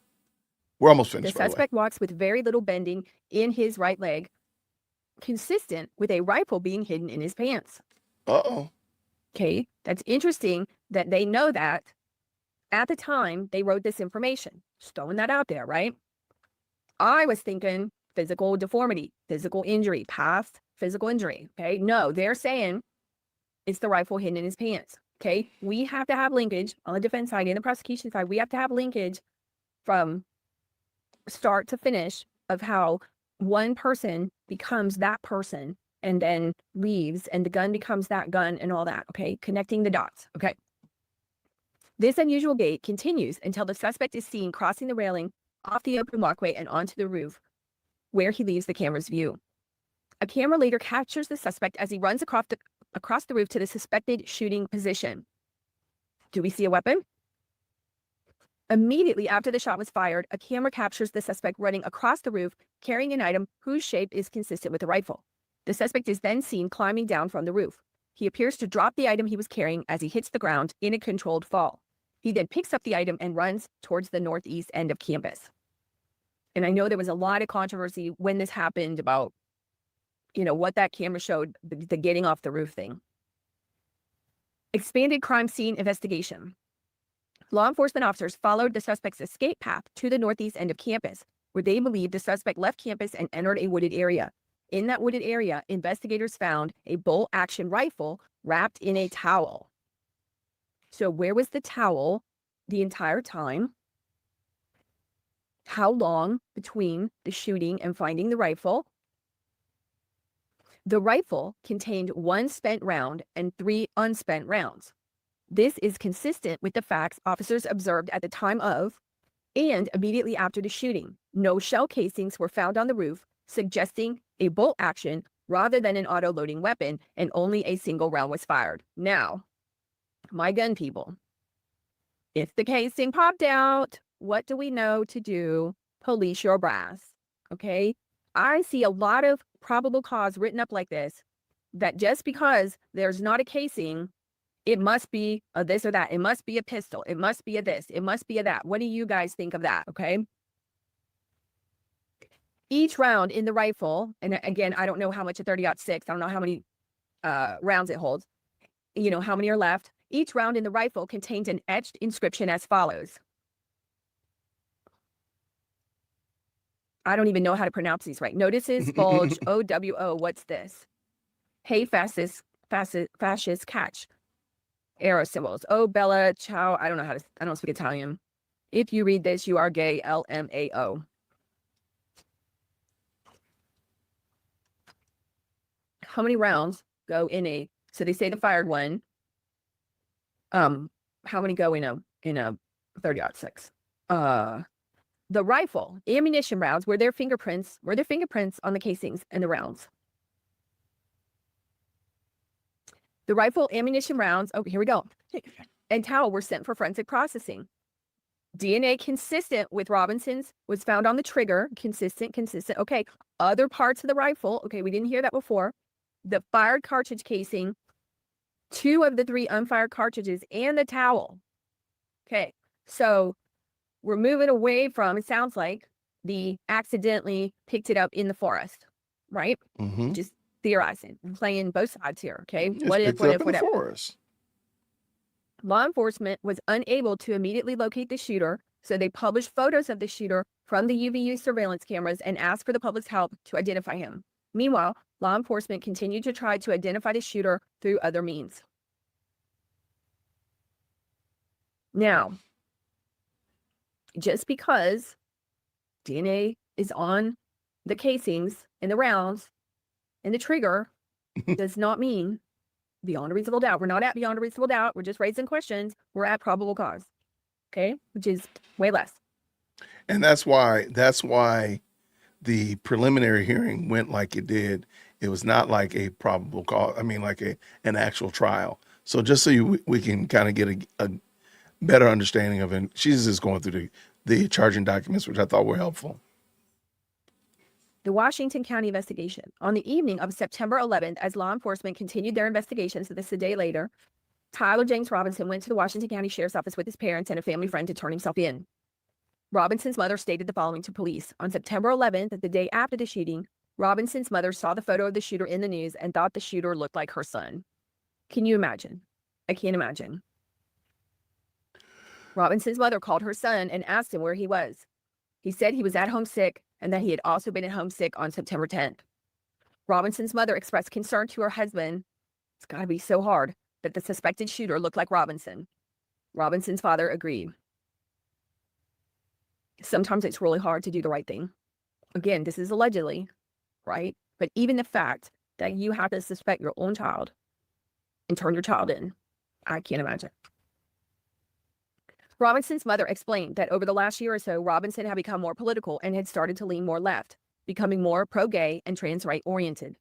We're almost the finished, by the way. suspect walks with very little bending in his right leg, consistent with a rifle being hidden in his pants. Uh-oh. Okay, that's interesting that they know that at the time they wrote this information. Just throwing that out there, right? I was thinking physical deformity, physical injury, past physical injury. Okay, no, they're saying it's the rifle hidden in his pants. Okay, we have to have linkage on the defense side and the prosecution side. We have to have linkage from start to finish of how one person becomes that person and then leaves and the gun becomes that gun and all that. Okay, connecting the dots. Okay. This unusual gait continues until the suspect is seen crossing the railing off the open walkway and onto the roof, where he leaves the camera's view. A camera later captures the suspect as he runs across the roof to the suspected shooting position. Do we see a weapon? Immediately after the shot was fired, a camera captures the suspect running across the roof, carrying an item whose shape is consistent with the rifle. The suspect is then seen climbing down from the roof. He appears to drop the item he was carrying as he hits the ground in a controlled fall. He then picks up the item and runs towards the northeast end of campus. And I know there was a lot of controversy when this happened about, what that camera showed, the getting off the roof thing. Expanded crime scene investigation. Law enforcement officers followed the suspect's escape path to the northeast end of campus, where they believe the suspect left campus and entered a wooded area. In that wooded area, investigators found a bolt-action rifle wrapped in a towel. So where was the towel the entire time? How long between the shooting and finding the rifle? The rifle contained 1 spent round and 3 unspent rounds. This is consistent with the facts officers observed at the time of and immediately after the shooting. No shell casings were found on the roof, suggesting a bolt action rather than an auto-loading weapon, and only a single round was fired. Now, my gun people, if the casing popped out, what do we know to do? Police your brass, okay? I see a lot of probable cause written up like this, that just because there's not a casing, it must be a this or that. It must be a pistol. It must be a this. It must be a that. What do you guys think of that, okay? Each round in the rifle, and again, I don't know how much a 30-06, I don't know how many rounds it holds, how many are left. Each round in the rifle contains an etched inscription as follows. I don't even know how to pronounce these right. Notices, bulge, OWO, what's this? Hey, fascist catch. Arrow symbols. Oh, Bella, ciao. I don't speak Italian. If you read this, you are gay, LMAO. How many rounds go in a, so they say the fired one. How many go in a 30-06? The rifle, ammunition rounds, were there fingerprints on the casings and the rounds? The rifle, ammunition rounds, oh, here we go, and towel were sent for forensic processing. DNA consistent with Robinson's was found on the trigger, consistent. Okay, other parts of the rifle, okay, we didn't hear that before. The fired cartridge casing, 2 of the 3 unfired cartridges, and the towel. Okay, so we're moving away from, it sounds like, the accidentally picked it up in the forest, right? Mm-hmm. Just theorizing, playing both sides here. Okay. It's What if, picked what up if, in what the if? forest. Law enforcement was unable to immediately locate the shooter, so they published photos of the shooter from the UVU surveillance cameras and asked for the public's help to identify him. Meanwhile, law enforcement continued to try to identify the shooter through other means. Now, just because DNA is on the casings and the rounds and the trigger does not mean beyond a reasonable doubt. We're not at beyond a reasonable doubt. We're just raising questions. We're at probable cause. Okay, which is way less. And that's why the preliminary hearing went like it did. It was not like a probable cause. I mean, like an actual trial. So just so we can kind of get a better understanding of it. She's just going through the charging documents, which I thought were helpful. The Washington County investigation. On the evening of September 11th, as law enforcement continued their investigations, this a day later, Tyler James Robinson went to the Washington County Sheriff's Office with his parents and a family friend to turn himself in. Robinson's mother stated the following to police. On September 11th, the day after the shooting, Robinson's mother saw the photo of the shooter in the news and thought the shooter looked like her son. Can you imagine? I can't imagine. Robinson's mother called her son and asked him where he was. He said he was at home sick and that he had also been at home sick on September 10th. Robinson's mother expressed concern to her husband. It's got to be so hard that the suspected shooter looked like Robinson. Robinson's father agreed. Sometimes it's really hard to do the right thing. Again, this is allegedly, right? But even the fact that you have to suspect your own child and turn your child in, I can't imagine. Robinson's mother explained that over the last year or so, Robinson had become more political and had started to lean more left, becoming more pro-gay and trans-right oriented.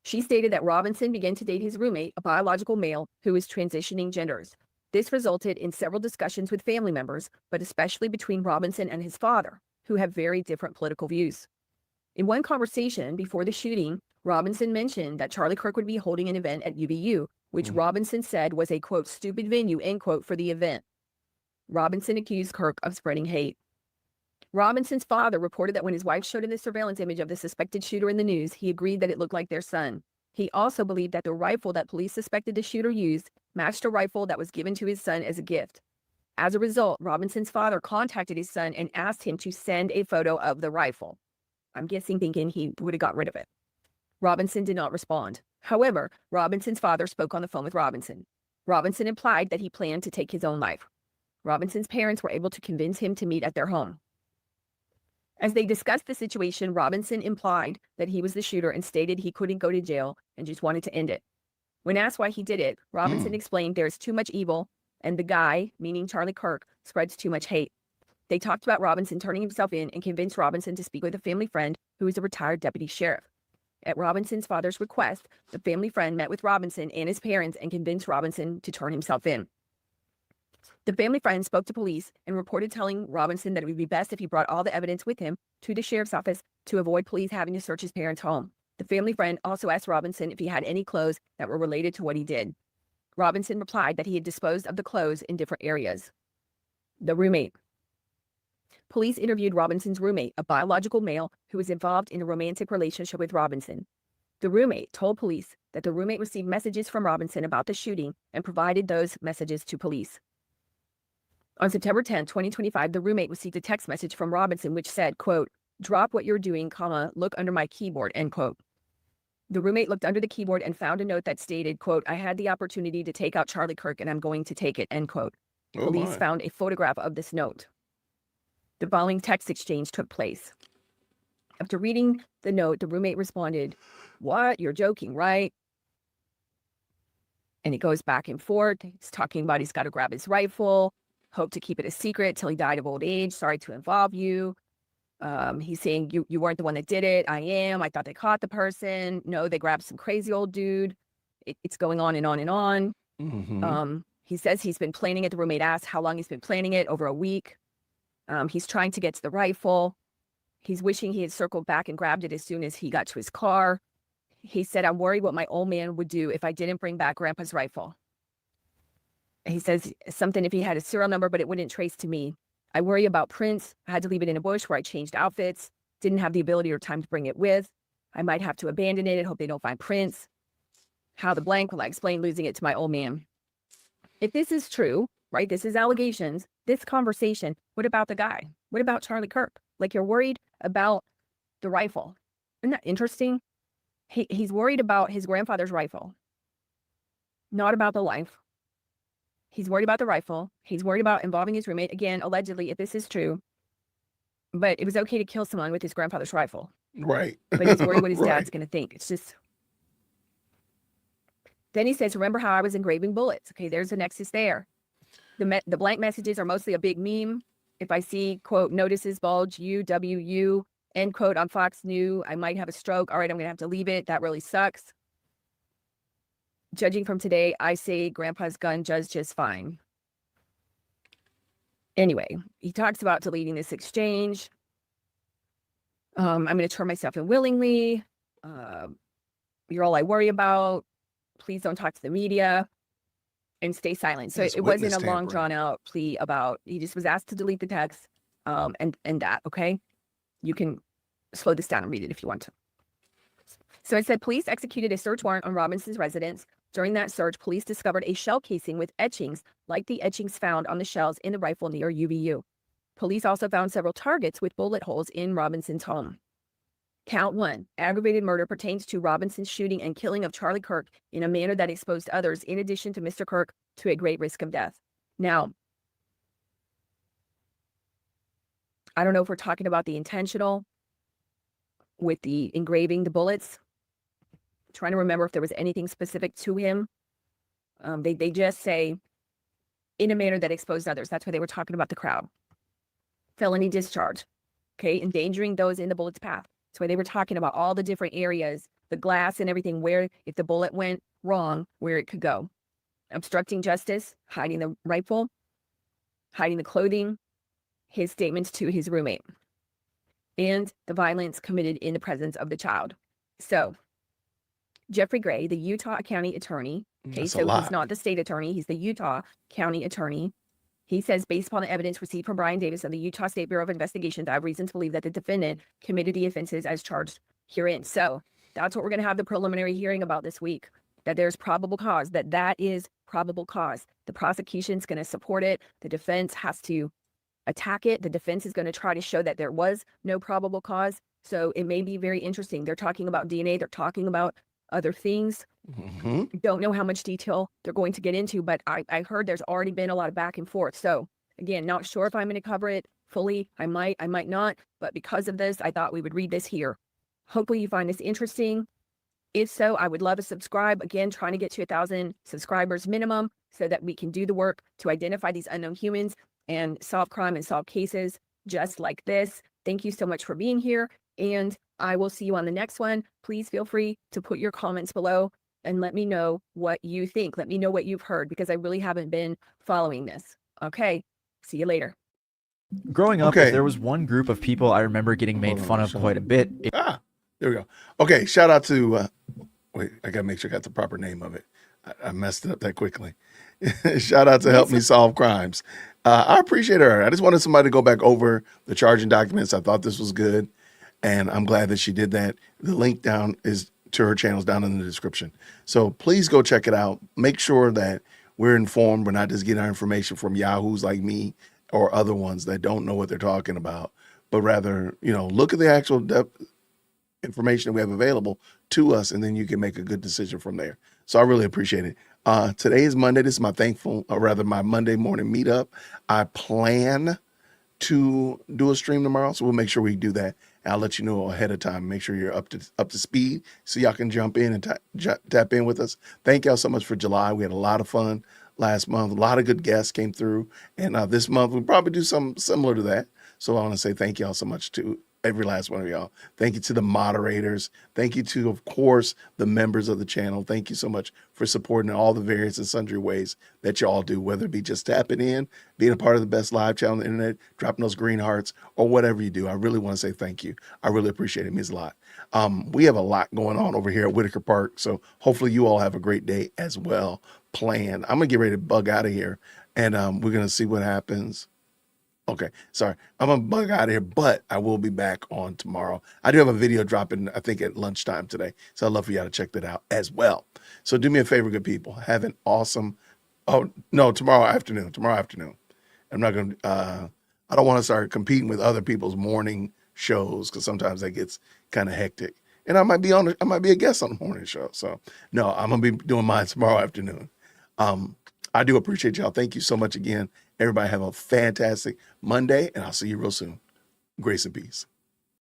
She stated that Robinson began to date his roommate, a biological male who was transitioning genders. This resulted in several discussions with family members, but especially between Robinson and his father, who have very different political views. In one conversation before the shooting, Robinson mentioned that Charlie Kirk would be holding an event at UVU, which Robinson said was a, quote, stupid venue, end quote, for the event. Robinson accused Kirk of spreading hate. Robinson's father reported that when his wife showed him the surveillance image of the suspected shooter in the news, he agreed that it looked like their son. He also believed that the rifle that police suspected the shooter used matched a rifle that was given to his son as a gift. As a result, Robinson's father contacted his son and asked him to send a photo of the rifle. I'm guessing thinking he would have got rid of it. Robinson did not respond. However, Robinson's father spoke on the phone with Robinson. Robinson implied that he planned to take his own life. Robinson's parents were able to convince him to meet at their home. As they discussed the situation, Robinson implied that he was the shooter and stated he couldn't go to jail and just wanted to end it. When asked why he did it, Robinson explained there is too much evil and the guy, meaning Charlie Kirk, spreads too much hate. They talked about Robinson turning himself in and convinced Robinson to speak with a family friend who is a retired deputy sheriff. At Robinson's father's request, the family friend met with Robinson and his parents and convinced Robinson to turn himself in. The family friend spoke to police and reported telling Robinson that it would be best if he brought all the evidence with him to the sheriff's office to avoid police having to search his parents' home. The family friend also asked Robinson if he had any clothes that were related to what he did. Robinson replied that he had disposed of the clothes in different areas. The roommate. Police interviewed Robinson's roommate, a biological male who was involved in a romantic relationship with Robinson. The roommate told police that the roommate received messages from Robinson about the shooting and provided those messages to police. On September 10, 2025, the roommate received a text message from Robinson which said, quote, drop what you're doing, comma, look under my keyboard, end quote. The roommate looked under the keyboard and found a note that stated, quote, I had the opportunity to take out Charlie Kirk and I'm going to take it, end quote. Police found a photograph of this note. The following text exchange took place. After reading the note, the roommate responded, what? You're joking, right? And it goes back and forth. He's talking about he's got to grab his rifle. Hope to keep it a secret till he died of old age. Sorry to involve you. He's saying you weren't the one that did it. I am. I thought they caught the person. No, they grabbed some crazy old dude. It's going on and on and on. He says he's been planning it. The roommate asked how long he's been planning it. Over a week. He's trying to get to the rifle. He's wishing he had circled back and grabbed it as soon as he got to his car. He said, I'm worried what my old man would do if I didn't bring back Grandpa's rifle. He says something if he had a serial number, but it wouldn't trace to me. I worry about prints. I had to leave it in a bush where I changed outfits. Didn't have the ability or time to bring it with. I might have to abandon it. Hope they don't find prints. How the blank will I explain losing it to my old man? If this is true, right? This is allegations, this conversation. What about the guy? What about Charlie Kirk? Like, you're worried about the rifle. Isn't that interesting? He's worried about his grandfather's rifle, not about the life. He's worried about the rifle. He's worried about involving his roommate. Again, allegedly, if this is true. But it was okay to kill someone with his grandfather's rifle. Right. But he's worried what his Right. dad's going to think. It's just. Then he says, remember how I was engraving bullets? Okay, there's a nexus there. The blank messages are mostly a big meme. If I see, quote, notices bulge, UWU, end quote, on Fox News, I might have a stroke. All right, I'm going to have to leave it. That really sucks. Judging from today, I say grandpa's gun does just fine. Anyway, he talks about deleting this exchange. I'm going to turn myself in willingly. You're all I worry about. Please don't talk to the media and stay silent. So It's it wasn't witness a long tampering. drawn out plea about, he just was asked to delete the text and that, okay? You can slow this down and read it if you want to. So it said police executed a search warrant on Robinson's residence. During that search, police discovered a shell casing with etchings like the etchings found on the shells in the rifle near UVU. Police also found several targets with bullet holes in Robinson's home. Count 1, aggravated murder pertains to Robinson's shooting and killing of Charlie Kirk in a manner that exposed others, in addition to Mr. Kirk, to a great risk of death. Now, I don't know if we're talking about the intentional with the engraving the bullets. I'm trying to remember if there was anything specific to him. They just say in a manner that exposed others. That's why they were talking about the crowd. Felony discharge. Okay, endangering those in the bullet's path. That's why they were talking about all the different areas, the glass and everything, where if the bullet went wrong, where it could go. Obstructing justice, hiding the rifle, hiding the clothing, his statements to his roommate, and the violence committed in the presence of the child. So, Jeffrey Gray, the Utah County Attorney, okay, That's a so lot. he's not the state attorney, he's the Utah County Attorney. He says, based upon the evidence received from Brian Davis of the Utah State Bureau of Investigation, I have reason to believe that the defendant committed the offenses as charged herein. So that's what we're going to have the preliminary hearing about this week, that there's probable cause, that is probable cause. The prosecution's going to support it. The defense has to attack it. The defense is going to try to show that there was no probable cause. So it may be very interesting. They're talking about DNA. They're talking about other things. Hmm. Don't know how much detail they're going to get into, but I heard there's already been a lot of back and forth. So again, not sure if I'm going to cover it fully. I might not, but because of this, I thought we would read this here. Hopefully you find this interesting. If so, I would love a subscribe. Again, trying to get to 1,000 subscribers minimum so that we can do the work to identify these unknown humans and solve crime and solve cases just like this. Thank you so much for being here, and I will see you on the next one. Please feel free to put your comments below and let me know what you think. Let me know what you've heard, because I really haven't been following this. Okay, see you later. Growing up, Okay. if there was one group of people I remember getting made Hold on, fun of Sean. quite a bit, There we go. Okay, shout out to wait, I gotta make sure I got the proper name of it. I messed it up that quickly. Shout out to Help Me Solve Crimes. I appreciate her. I just wanted somebody to go back over the charging documents. I thought this was good, and I'm glad that she did that. The link down is to her channel's down in the description. So please go check it out. Make sure that we're informed. We're not just getting our information from yahoos like me or other ones that don't know what they're talking about, but rather, look at the actual information that we have available to us, and then you can make a good decision from there. So I really appreciate it. Today is Monday. This is my Monday morning meetup. I plan to do a stream tomorrow, so we'll make sure we do that. And I'll let you know ahead of time. Make sure you're up to speed so y'all can jump in and tap in with us. Thank y'all so much for July. We had a lot of fun last month. A lot of good guests came through, and this month we'll probably do something similar to that. So I want to say thank y'all so much to every last one of y'all. Thank you to the moderators. Thank you to, of course, the members of the channel. Thank you so much for supporting in all the various and sundry ways that y'all do, whether it be just tapping in, being a part of the best live channel on the internet, dropping those green hearts, or whatever you do. I really want to say thank you. I really appreciate it. It means a lot. We have a lot going on over here at Whitaker Park, so hopefully you all have a great day as well planned. I'm going to get ready to bug out of here, and we're going to see what happens. Okay, sorry. I'm gonna bug out of here, but I will be back on tomorrow. I do have a video dropping, I think, at lunchtime today. So I'd love for y'all to check that out as well. So do me a favor, good people. Have an awesome, tomorrow afternoon. I'm not gonna, I don't want to start competing with other people's morning shows because sometimes that gets kind of hectic. And I might be a guest on the morning show. So no, I'm gonna be doing mine tomorrow afternoon. I do appreciate y'all. Thank you so much again. Everybody have a fantastic Monday, and I'll see you real soon. Grace and peace.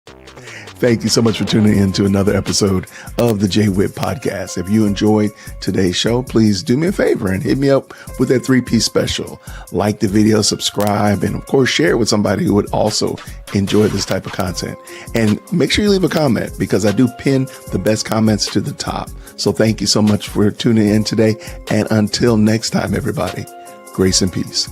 Thank you so much for tuning in to another episode of the Jay Whitt Podcast. If you enjoyed today's show, please do me a favor and hit me up with that 3-piece special. Like the video, subscribe, and of course, share it with somebody who would also enjoy this type of content. And make sure you leave a comment because I do pin the best comments to the top. So thank you so much for tuning in today. And until next time, everybody, grace and peace.